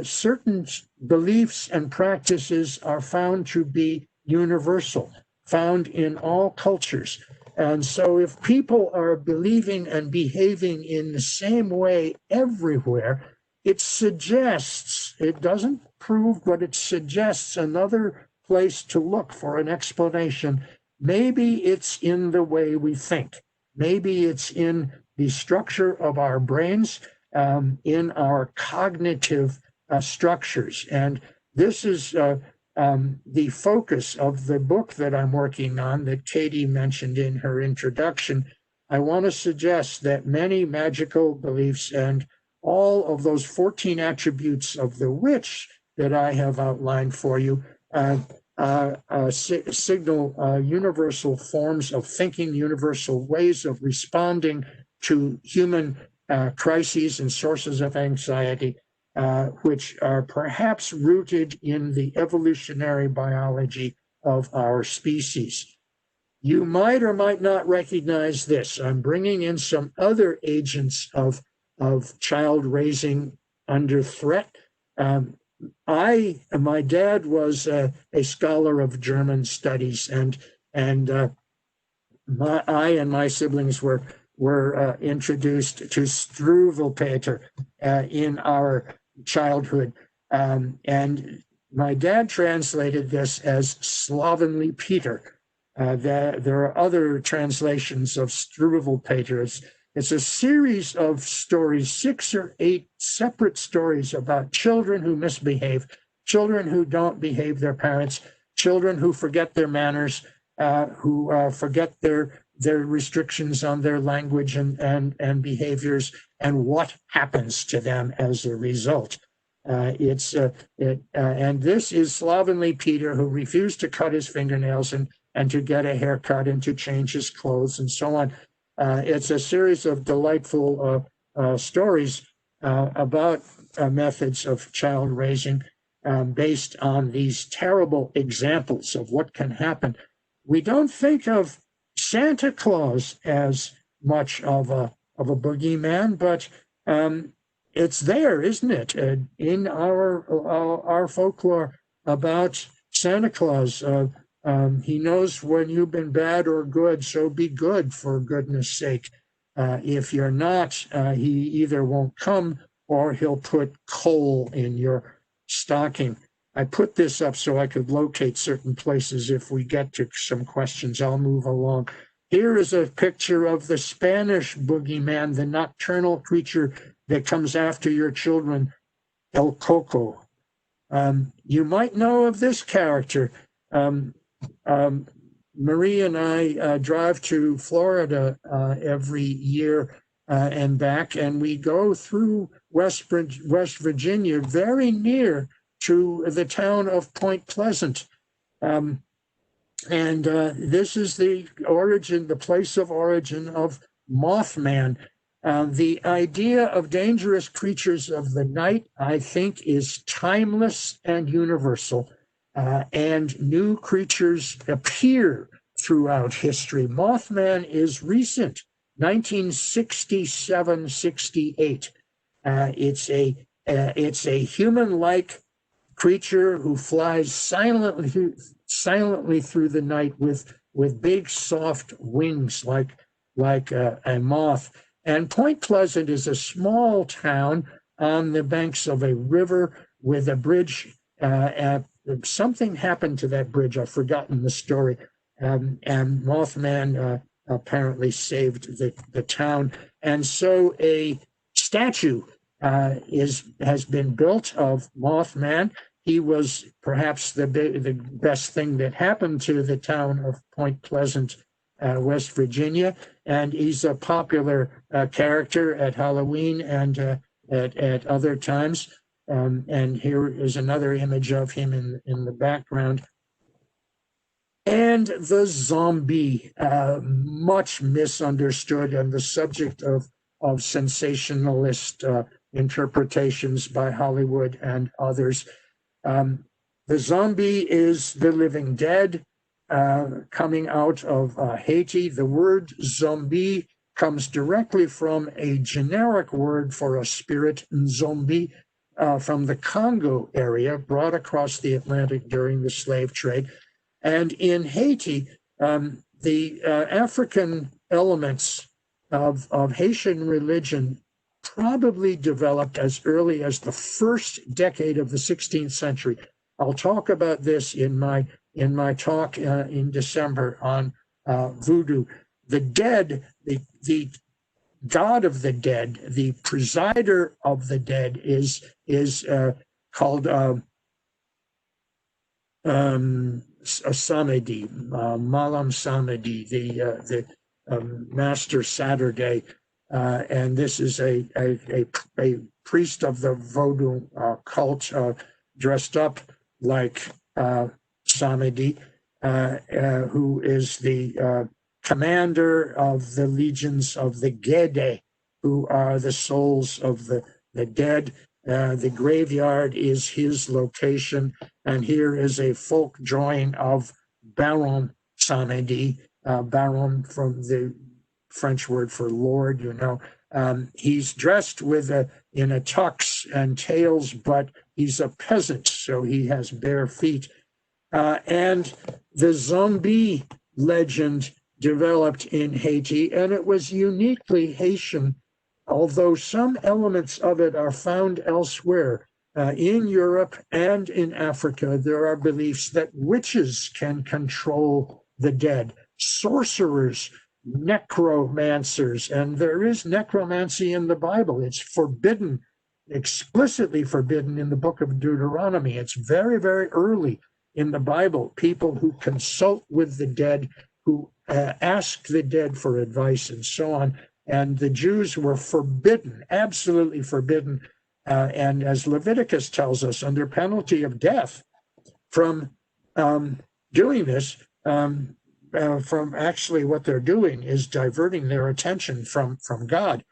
certain beliefs and practices are found to be universal, found in all cultures. And so if people are believing and behaving in the same way everywhere, it suggests, it doesn't prove, but it suggests another place to look for an explanation. Maybe it's in the way we think. Maybe it's in the structure of our brains, in our cognitive structures. And this is the focus of the book that I'm working on that Katie mentioned in her introduction. I want to suggest that many magical beliefs and all of those 14 attributes of the witch that I have outlined for you signal universal forms of thinking, universal ways of responding to human crises and sources of anxiety, which are perhaps rooted in the evolutionary biology of our species. You might or might not recognize this. I'm bringing in some other agents of child raising under threat. My dad was a scholar of German studies, and I and my siblings were introduced to Struwwelpeter in our childhood, and my dad translated this as Slovenly Peter. There are other translations of Struwwelpeter. It's a series of stories, 6 or 8 separate stories about children who misbehave, children who don't behave their parents, children who forget their manners, who forget their restrictions on their language and behaviors, and what happens to them as a result. And this is Slovenly Peter, who refused to cut his fingernails and to get a haircut and to change his clothes and so on. It's a series of delightful stories about methods of child raising based on these terrible examples of what can happen. We don't think of Santa Claus as much of a boogeyman, but it's there, isn't it? In our folklore about Santa Claus. He knows when you've been bad or good, so be good, for goodness sake. If you're not, he either won't come or he'll put coal in your stocking. I put this up so I could locate certain places. If we get to some questions, I'll move along. Here is a picture of the Spanish boogeyman, the nocturnal creature that comes after your children, El Coco. You might know of this character. Marie and I drive to Florida every year and back, and we go through West Virginia, very near to the town of Point Pleasant. This is the origin, the place of origin of Mothman. The idea of dangerous creatures of the night, I think, is timeless and universal. And new creatures appear throughout history. Mothman is recent, 1967-68. It's a human-like creature who flies silently through the night with big soft wings like a moth. And Point Pleasant is a small town on the banks of a river with a bridge. Something happened to that bridge. I've forgotten the story. And Mothman apparently saved the town. And so a statue has been built of Mothman. He was perhaps the best thing that happened to the town of Point Pleasant, West Virginia. And he's a popular character at Halloween and at other times. And here is another image of him in the background. And the zombie, much misunderstood and the subject of sensationalist interpretations by Hollywood and others. The zombie is the living dead coming out of Haiti. The word zombie comes directly from a generic word for a spirit, zombie, from the Congo area, brought across the Atlantic during the slave trade. And in Haiti, the African elements of Haitian religion probably developed as early as the first decade of the 16th century. I'll talk about this in my talk in December on voodoo. The dead, the god of the dead, the presider of the dead is called a Samedi, Malam Samedi, the Master Saturday, and this is a priest of the Vodou cult dressed up like Samedi, who is the commander of the legions of the Gede, who are the souls of the dead. The graveyard is his location, and here is a folk drawing of Baron Samedi, Baron from the French word for lord, you know. He's dressed in a tux and tails, but he's a peasant, so he has bare feet. And the zombie legend developed in Haiti, and it was uniquely Haitian, although some elements of it are found elsewhere. In Europe and in Africa, there are beliefs that witches can control the dead, sorcerers, necromancers, and there is necromancy in the Bible. It's forbidden, explicitly forbidden in the book of Deuteronomy. It's very, very early in the Bible. People who consult with the dead, who ask the dead for advice and so on. And the Jews were forbidden, absolutely forbidden, and as Leviticus tells us, under penalty of death, from doing this, from actually what they're doing is diverting their attention from God.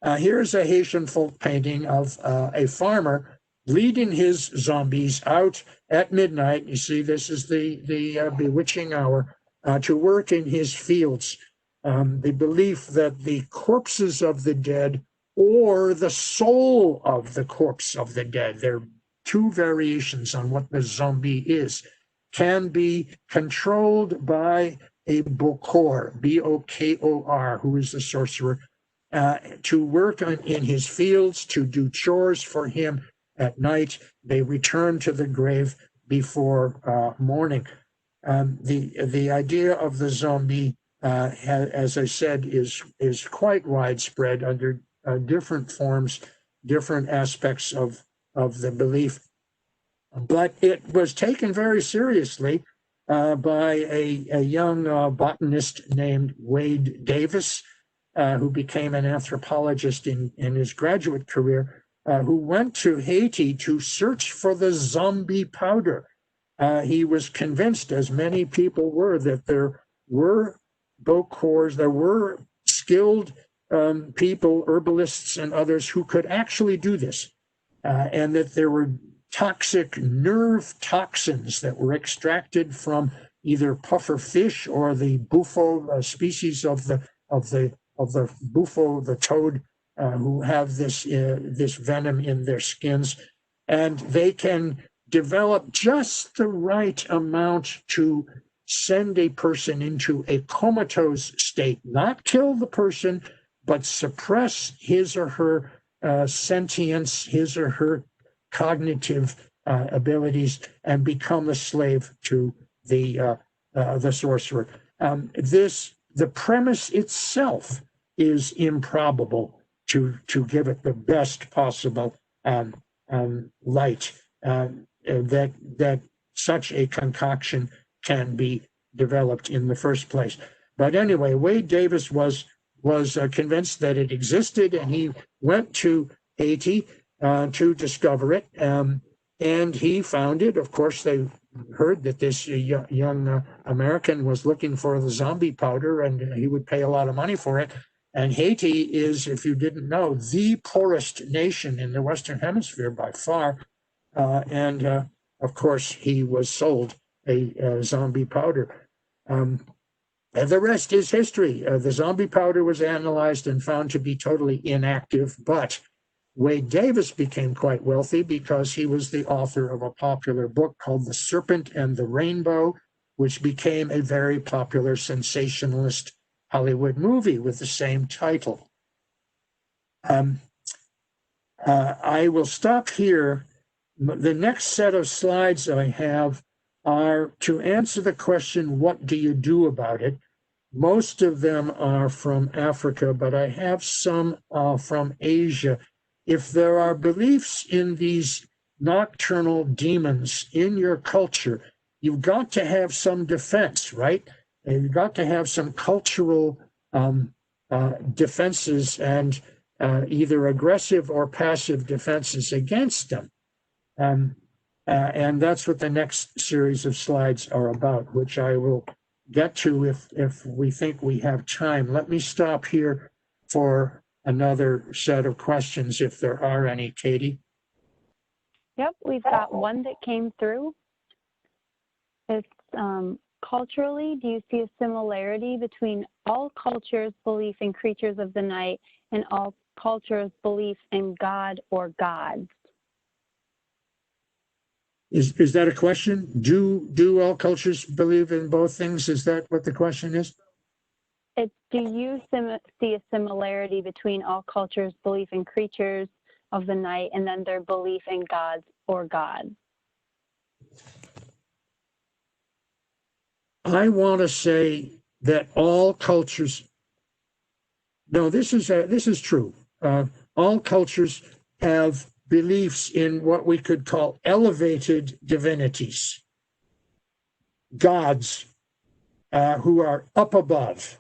Here's a Haitian folk painting of a farmer leading his zombies out at midnight. You see, this is the bewitching hour, to work in his fields. The belief that the corpses of the dead or the soul of the corpse of the dead, there are two variations on what the zombie is, can be controlled by a bokor, B-O-K-O-R, who is the sorcerer, to work in his fields, to do chores for him at night. They return to the grave before morning. The idea of the zombie, as I said, is quite widespread under different forms, different aspects of the belief. But it was taken very seriously by a young botanist named Wade Davis, who became an anthropologist in his graduate career, who went to Haiti to search for the zombie powder. He was convinced, as many people were, that there were bokors, there were skilled people, herbalists and others, who could actually do this, and that there were toxic nerve toxins that were extracted from either puffer fish or the bufo species of the bufo, the toad, who have this venom in their skins, and they can develop just the right amount to send a person into a comatose state, not kill the person, but suppress his or her sentience, his or her cognitive abilities, and become a slave to the sorcerer. The premise itself is improbable to give it the best possible light, that such a concoction can be developed in the first place. But anyway, Wade Davis was convinced that it existed, and he went to Haiti to discover it, and he found it. Of course, they heard that this young American was looking for the zombie powder, and he would pay a lot of money for it. And Haiti is, if you didn't know, the poorest nation in the Western Hemisphere by far. Of course, he was sold a zombie powder. And the rest is history. The zombie powder was analyzed and found to be totally inactive, but Wade Davis became quite wealthy because he was the author of a popular book called The Serpent and the Rainbow, which became a very popular sensationalist Hollywood movie with the same title. I will stop here. The next set of slides I have are to answer the question, what do you do about it? Most of them are from Africa, but I have some from Asia. If there are beliefs in these nocturnal demons in your culture, you've got to have some defense, right? And you've got to have some cultural defenses and either aggressive or passive defenses against them. And that's what the next series of slides are about, which I will get to if we think we have time. Let me stop here for another set of questions, if there are any, Katie. Yep, we've got one that came through. It's culturally, do you see a similarity between all cultures' belief in creatures of the night and all cultures' belief in God or gods? Is that a question? Do all cultures believe in both things? Is that what the question is? It's, do you see a similarity between all cultures' belief in creatures of the night and then their belief in gods or gods? I want to say that all cultures, no, this is true. All cultures have beliefs in what we could call elevated divinities, gods who are up above.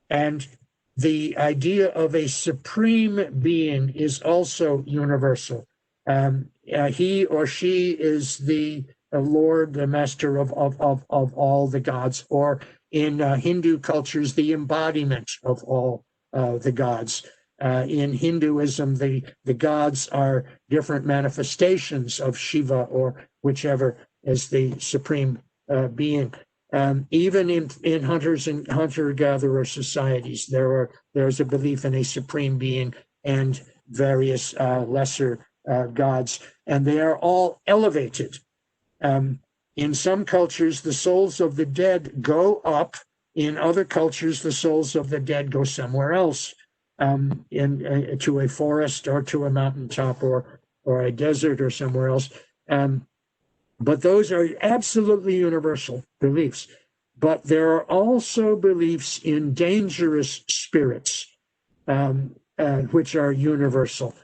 And the idea of a supreme being is also universal. He or she is the Lord, the master of all the gods, or in Hindu cultures, the embodiment of all the gods. In Hinduism, the gods are different manifestations of Shiva or whichever is the supreme being. Even in hunters and hunter-gatherer societies, there's a belief in a supreme being and various lesser gods, and they are all elevated. In some cultures, the souls of the dead go up. In other cultures, the souls of the dead go somewhere else, to a forest or to a mountaintop or a desert or somewhere else. But those are absolutely universal beliefs. But there are also beliefs in dangerous spirits, which are universal.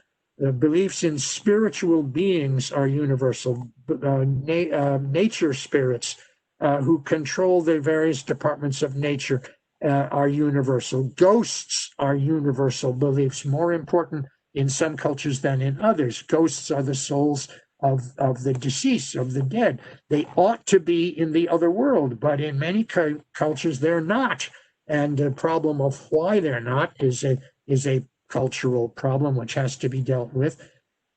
Beliefs in spiritual beings are universal. Nature spirits who control the various departments of nature are universal. Ghosts are universal beliefs, more important in some cultures than in others. Ghosts are the souls of the deceased, of the dead. They ought to be in the other world, but in many cultures they're not. And the problem of why they're not is a cultural problem which has to be dealt with.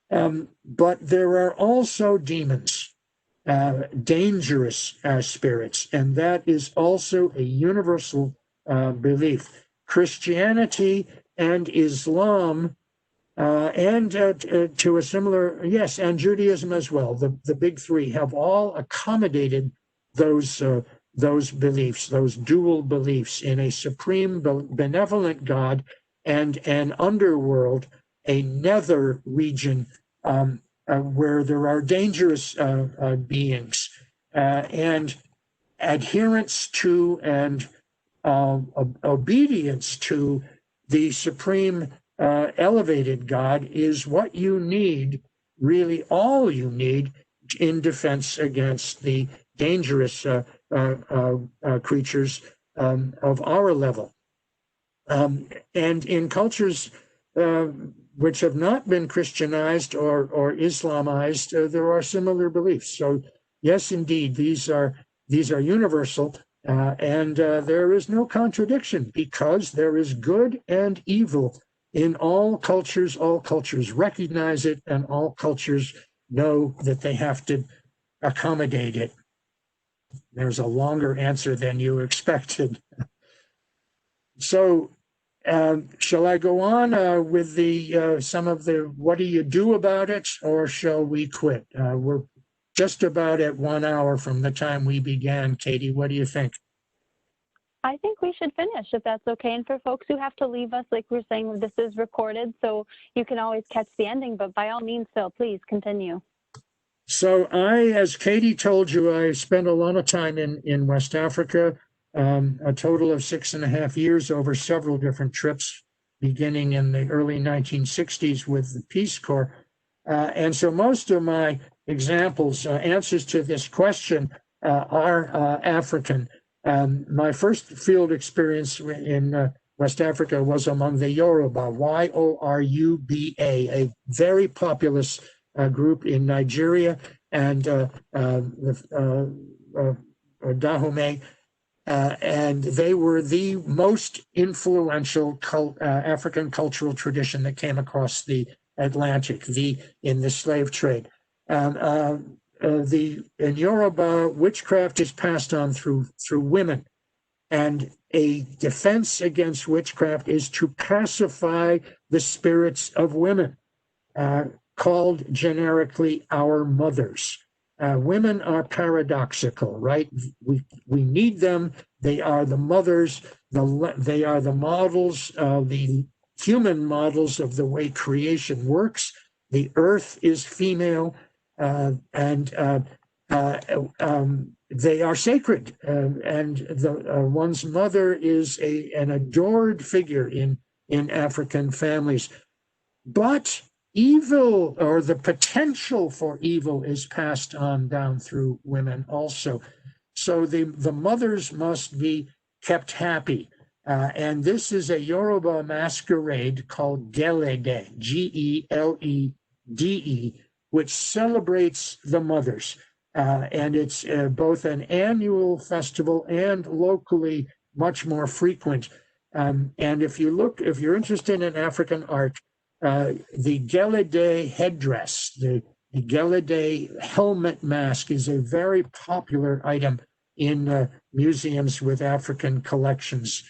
But there are also demons, dangerous spirits, and that is also a universal belief. Christianity and Islam and to a similar, yes, and Judaism as well. The big three have all accommodated those beliefs, those dual beliefs in a supreme benevolent God and an underworld, a nether region where there are dangerous beings, and adherence to and obedience to the supreme elevated God is what you need, really all you need, in defense against the dangerous creatures of our level. And in cultures which have not been Christianized or Islamized, there are similar beliefs. So yes, indeed, these are universal. And there is no contradiction because there is good and evil in all cultures. All cultures recognize it, and all cultures know that they have to accommodate it. There's a longer answer than you expected. So, shall I go on with the some of the what do you do about it, or shall we quit? We're just about at 1 hour from the time we began. Katie, what do you think? I think we should finish if that's okay. And for folks who have to leave us, like we're saying, this is recorded, so you can always catch the ending, but by all means, Phil, please continue. So as Katie told you, I spent a lot of time in West Africa, a total of 6.5 years over several different trips, beginning in the early 1960s with the Peace Corps. And so most of my examples, answers to this question are African. My first field experience in West Africa was among the Yoruba, Y-O-R-U-B-A, a very populous group in Nigeria, and Dahomey, and they were the most influential African cultural tradition that came across the Atlantic, in the slave trade. In Yoruba, witchcraft is passed on through women, and a defense against witchcraft is to pacify the spirits of women, called generically our mothers. Women are paradoxical, right? We need them. They are the mothers. They are the models, the human models of the way creation works. The earth is female, and they are sacred. And one's mother is an adored figure in African families. But evil, or the potential for evil, is passed on down through women also. So the mothers must be kept happy. And this is a Yoruba masquerade called Gelede, G-E-L-E-D-E, which celebrates the mothers. And it's both an annual festival and locally much more frequent. And if you're interested in African art, the Gelede headdress, the Gelede helmet mask, is a very popular item in museums with African collections.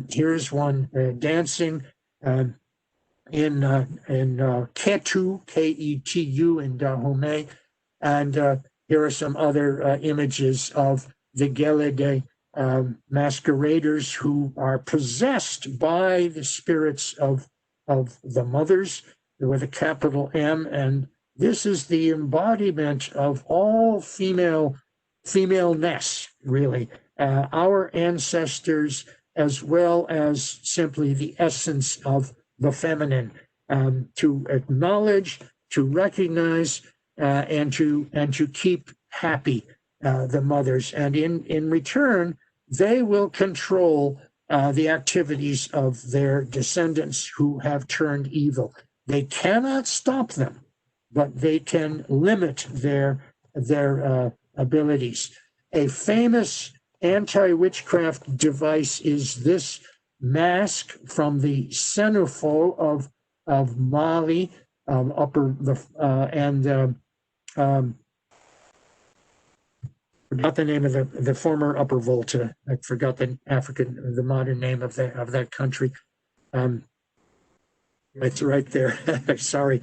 Here's one dancing in Ketu, K-E-T-U, in Dahomey. And here are some other images of the Gelede masqueraders who are possessed by the spirits of the mothers with a capital M. And this is the embodiment of all femaleness, really, our ancestors, as well as simply the essence of the feminine, to acknowledge, to recognize, and to keep happy the mothers. And in return, they will control the activities of their descendants who have turned evil. They cannot stop them, but they can limit their abilities. A famous anti-witchcraft device is this mask from the Senufo of Mali, forgot the name of the former Upper Volta. I forgot the modern name of that country. It's right there. Sorry.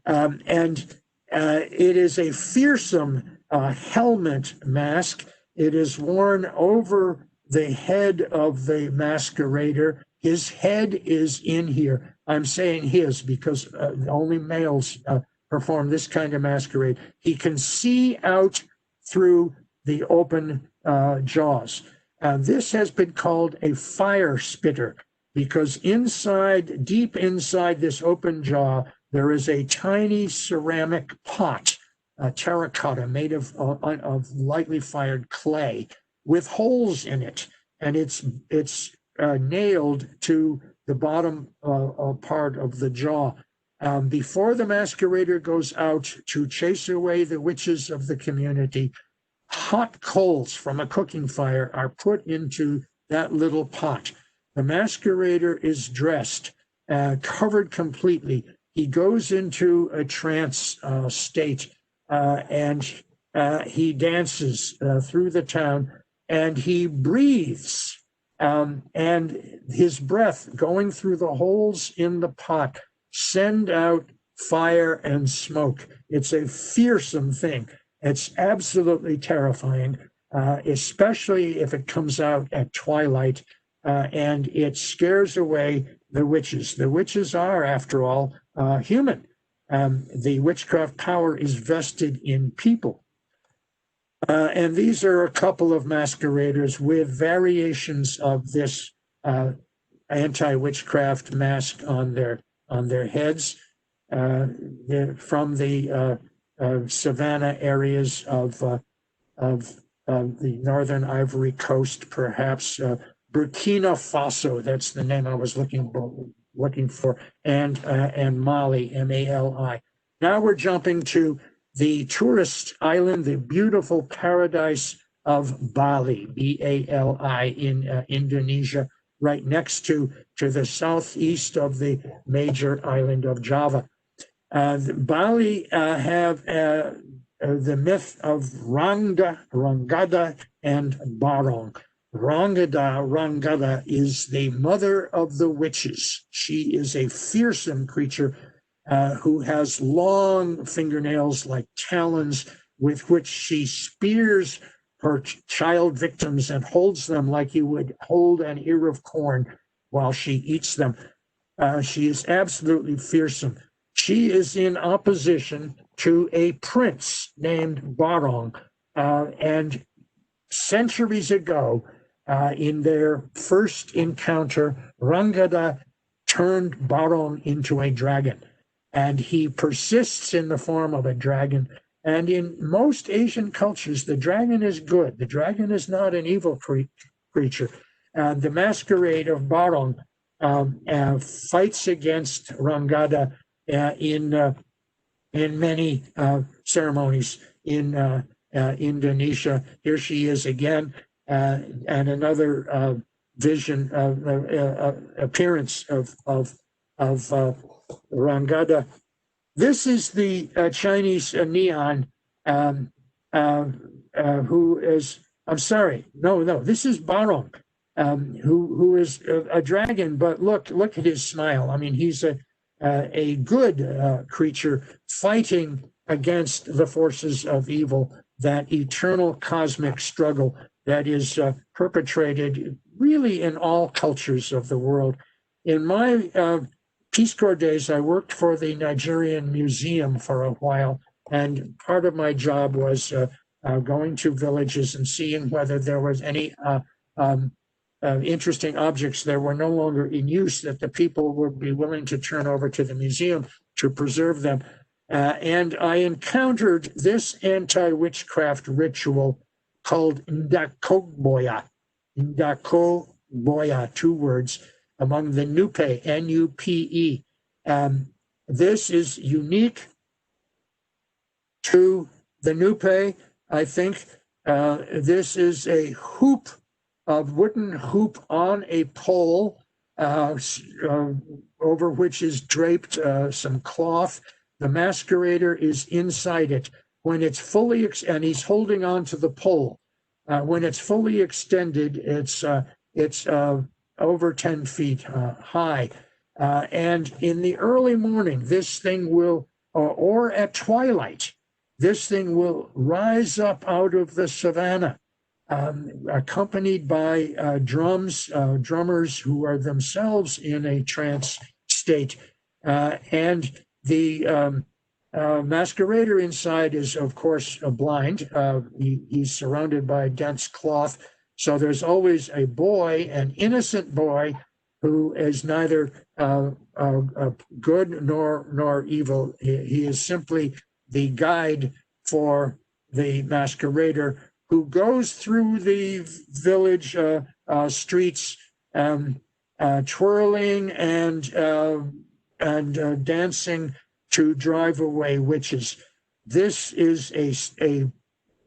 And it is a fearsome helmet mask. It is worn over the head of the masquerader. His head is in here. I'm saying his because only males perform this kind of masquerade. He can see out through the open jaws. This has been called a fire spitter because deep inside this open jaw, there is a tiny ceramic pot, terracotta made of lightly fired clay with holes in it, and it's nailed to the bottom part of the jaw. Before the masquerader goes out to chase away the witches of the community, hot coals from a cooking fire are put into that little pot. The masquerader is dressed, covered completely. He goes into a trance state, and he dances through the town, and he breathes, and his breath going through the holes in the pot send out fire and smoke. It's a fearsome thing. It's absolutely terrifying, especially if it comes out at twilight, and it scares away the witches. The witches are, after all, human. The witchcraft power is vested in people. And these are a couple of masqueraders with variations of this anti-witchcraft mask on their heads. From the savanna areas of the northern Ivory Coast, perhaps Burkina Faso. That's the name I was looking for, and Mali, Mali. Now we're jumping to the tourist island, the beautiful paradise of Bali, Bali, in Indonesia, right next to the southeast of the major island of Java. Bali have the myth of Rangada and Barong. Rangada is the mother of the witches. She is a fearsome creature who has long fingernails like talons with which she spears her child victims and holds them like you would hold an ear of corn while she eats them. She is absolutely fearsome. She is in opposition to a prince named Barong. And centuries ago, in their first encounter, Rangada turned Barong into a dragon. And he persists in the form of a dragon. And in most Asian cultures, the dragon is good. The dragon is not an evil creature. The masquerade of Barong fights against Rangada in many ceremonies in Indonesia. Here she is again, and another vision appearance of Rangada. This is the Chinese neon, who is, I'm sorry, no, this is Barong, who is a dragon, but look at his smile. I mean, he's a good creature fighting against the forces of evil, that eternal cosmic struggle that is perpetrated really in all cultures of the world. In my Peace Corps days, I worked for the Nigerian Museum for a while, and part of my job was going to villages and seeing whether there was any interesting objects that were no longer in use that the people would be willing to turn over to the museum to preserve them. And I encountered this anti-witchcraft ritual called Ndakoboya, 2 words, among the Nupe, N-U-P-E. This is unique to the Nupe, I think. This is a hoop, a wooden hoop on a pole, over which is draped some cloth. The masquerader is inside it. When it's fully, and he's holding on to the pole. When it's fully extended, it's over 10 feet high. And in the early morning, this thing will, or at twilight, this thing will rise up out of the savannah, accompanied by drummers who are themselves in a trance state. And the masquerader inside is, of course, blind. He's surrounded by dense cloth. So there's always a boy, an innocent boy, who is neither good nor evil. He is simply the guide for the masquerader, who goes through the village streets, twirling and dancing to drive away witches. This is a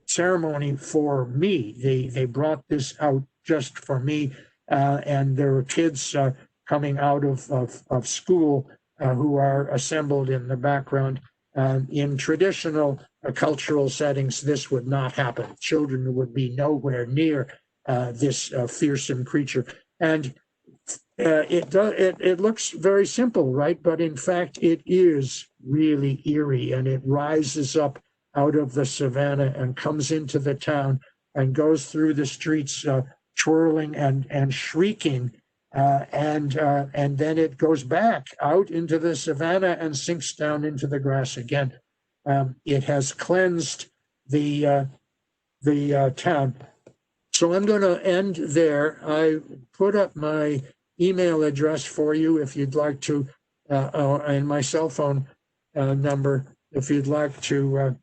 ceremony for me. They brought this out just for me, and there were kids coming out of school who are assembled in the background. In traditional cultural settings, this would not happen. Children would be nowhere near this fearsome creature. And it looks very simple, right? But in fact, it is really eerie, and it rises up out of the savannah and comes into the town and goes through the streets, twirling and shrieking, and then it goes back out into the savannah and sinks down into the grass again. It has cleansed the town. So I'm going to end there. I put up my email address for you if you'd like to, and my cell phone number if you'd like to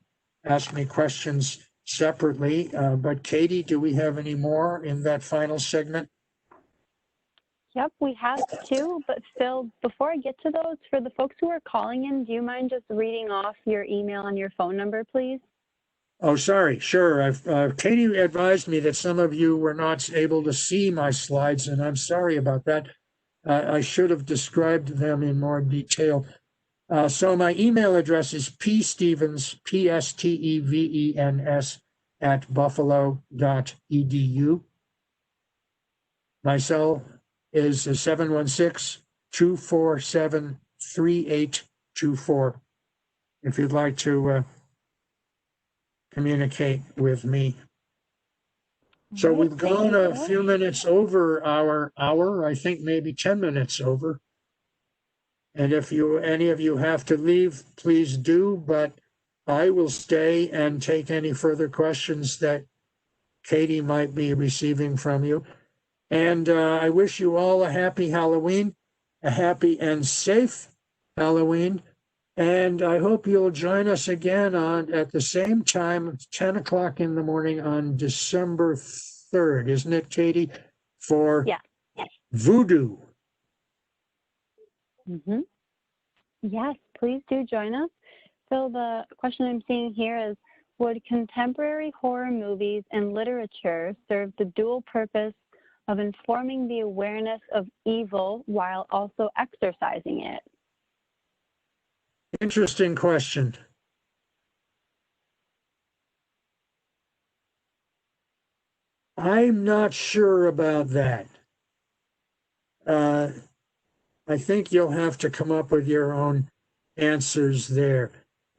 ask me questions separately. But Katie, do we have any more in that final segment? Yep, we have two, but Phil, before I get to those, for the folks who are calling in, do you mind just reading off your email and your phone number, please? Oh, sorry. Sure. Katie advised me that some of you were not able to see my slides, and I'm sorry about that. I should have described them in more detail. So my email address is pstevens, P-S-T-E-V-E-N-S, @buffalo.edu. My cell is 716-247-3824. If you'd like to communicate with me. So we've gone a few minutes over our hour, I think maybe 10 minutes over. And if any of you have to leave, please do, but I will stay and take any further questions that Katie might be receiving from you. And I wish you all a happy Halloween, a happy and safe Halloween. And I hope you'll join us again at the same time, 10 o'clock in the morning on December 3rd, isn't it, Katie? For Voodoo. Mm-hmm. Yes, please do join us. So the question I'm seeing here is, would contemporary horror movies and literature serve the dual purpose of informing the awareness of evil while also exorcising it? Interesting question. I'm not sure about that. I think you'll have to come up with your own answers there.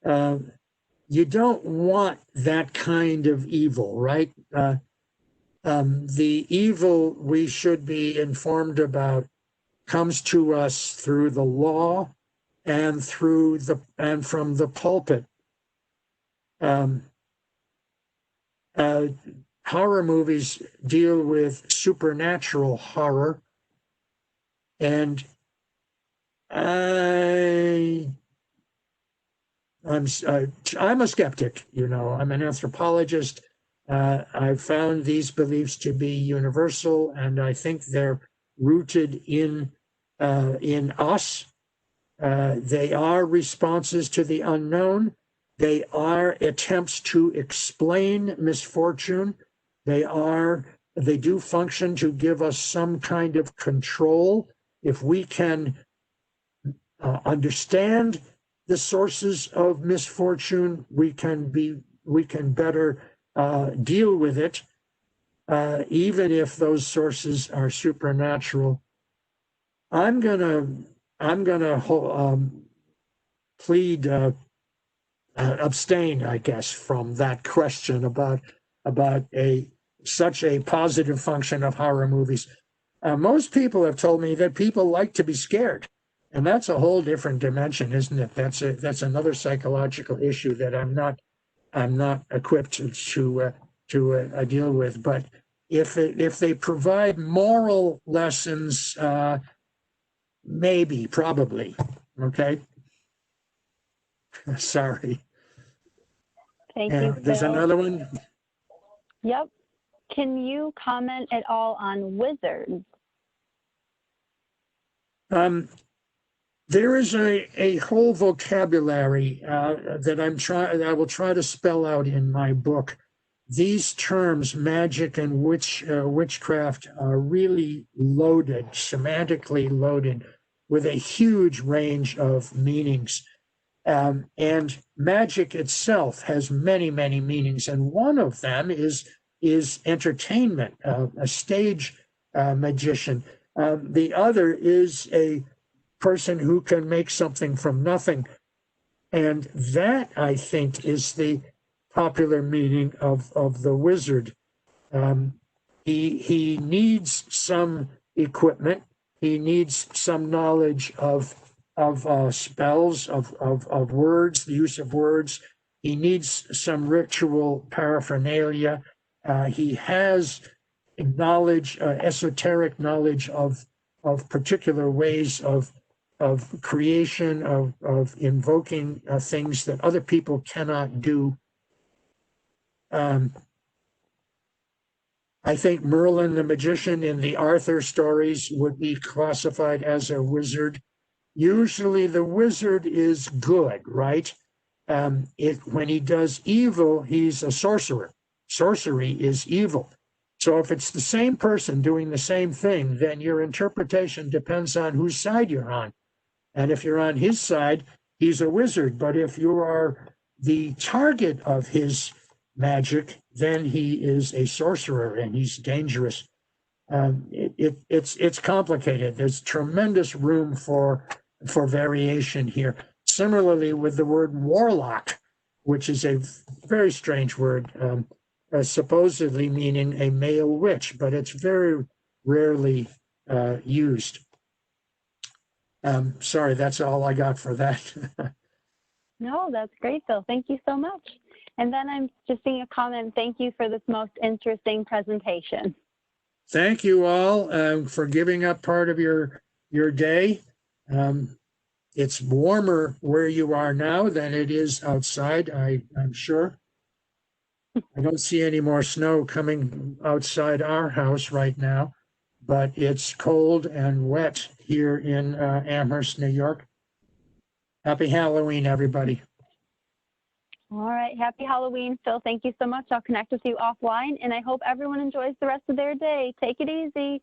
You don't want that kind of evil, right? The evil we should be informed about comes to us through the law and from the pulpit. Horror movies deal with supernatural horror, and I'm a skeptic. I'm an anthropologist. I've found these beliefs to be universal, and I think they're rooted in us. They are responses to the unknown. They are attempts to explain misfortune. They do function to give us some kind of control. If we can understand the sources of misfortune, we can better deal with it, even if those sources are supernatural. I'm gonna plead abstain, I guess, from that question about such a positive function of horror movies. Most people have told me that people like to be scared, and that's a whole different dimension, isn't it? That's another psychological issue that I'm not equipped to deal with. But if they provide moral lessons, maybe, probably. Okay. Sorry. Thank you, There's Phil. another one. Yep. Can you comment at all on wizards? There is a whole vocabulary that I will try to spell out in my book. these terms, magic and witchcraft, are really loaded, semantically loaded, with a huge range of meanings. And magic itself has many, many meanings, and one of them is entertainment, a stage magician. The other is a person who can make something from nothing, and that, I think, is the popular meaning of the wizard. He needs some equipment. He needs some knowledge of spells, of words, the use of words. He needs some ritual paraphernalia. He has knowledge, esoteric knowledge of particular ways of creation, of invoking things that other people cannot do. I think Merlin the magician in the Arthur stories would be classified as a wizard. Usually the wizard is good, right? When he does evil, he's a sorcerer. Sorcery is evil. So if it's the same person doing the same thing, then your interpretation depends on whose side you're on. And if you're on his side, he's a wizard. But if you are the target of his magic, then he is a sorcerer and he's dangerous. It's complicated. There's tremendous room for variation here. Similarly with the word warlock, which is a very strange word, supposedly meaning a male witch, but it's very rarely used. Sorry, that's all I got for that. No, that's great, Phil. Thank you so much. And then I'm just seeing a comment. Thank you for this most interesting presentation. Thank you all for giving up part of your day. It's warmer where you are now than it is outside, I'm sure. I don't see any more snow coming outside our house right now, but it's cold and wet here in Amherst, New York. Happy Halloween, everybody. All right. Happy Halloween, Phil. Thank you so much. I'll connect with you offline, and I hope everyone enjoys the rest of their day. Take it easy.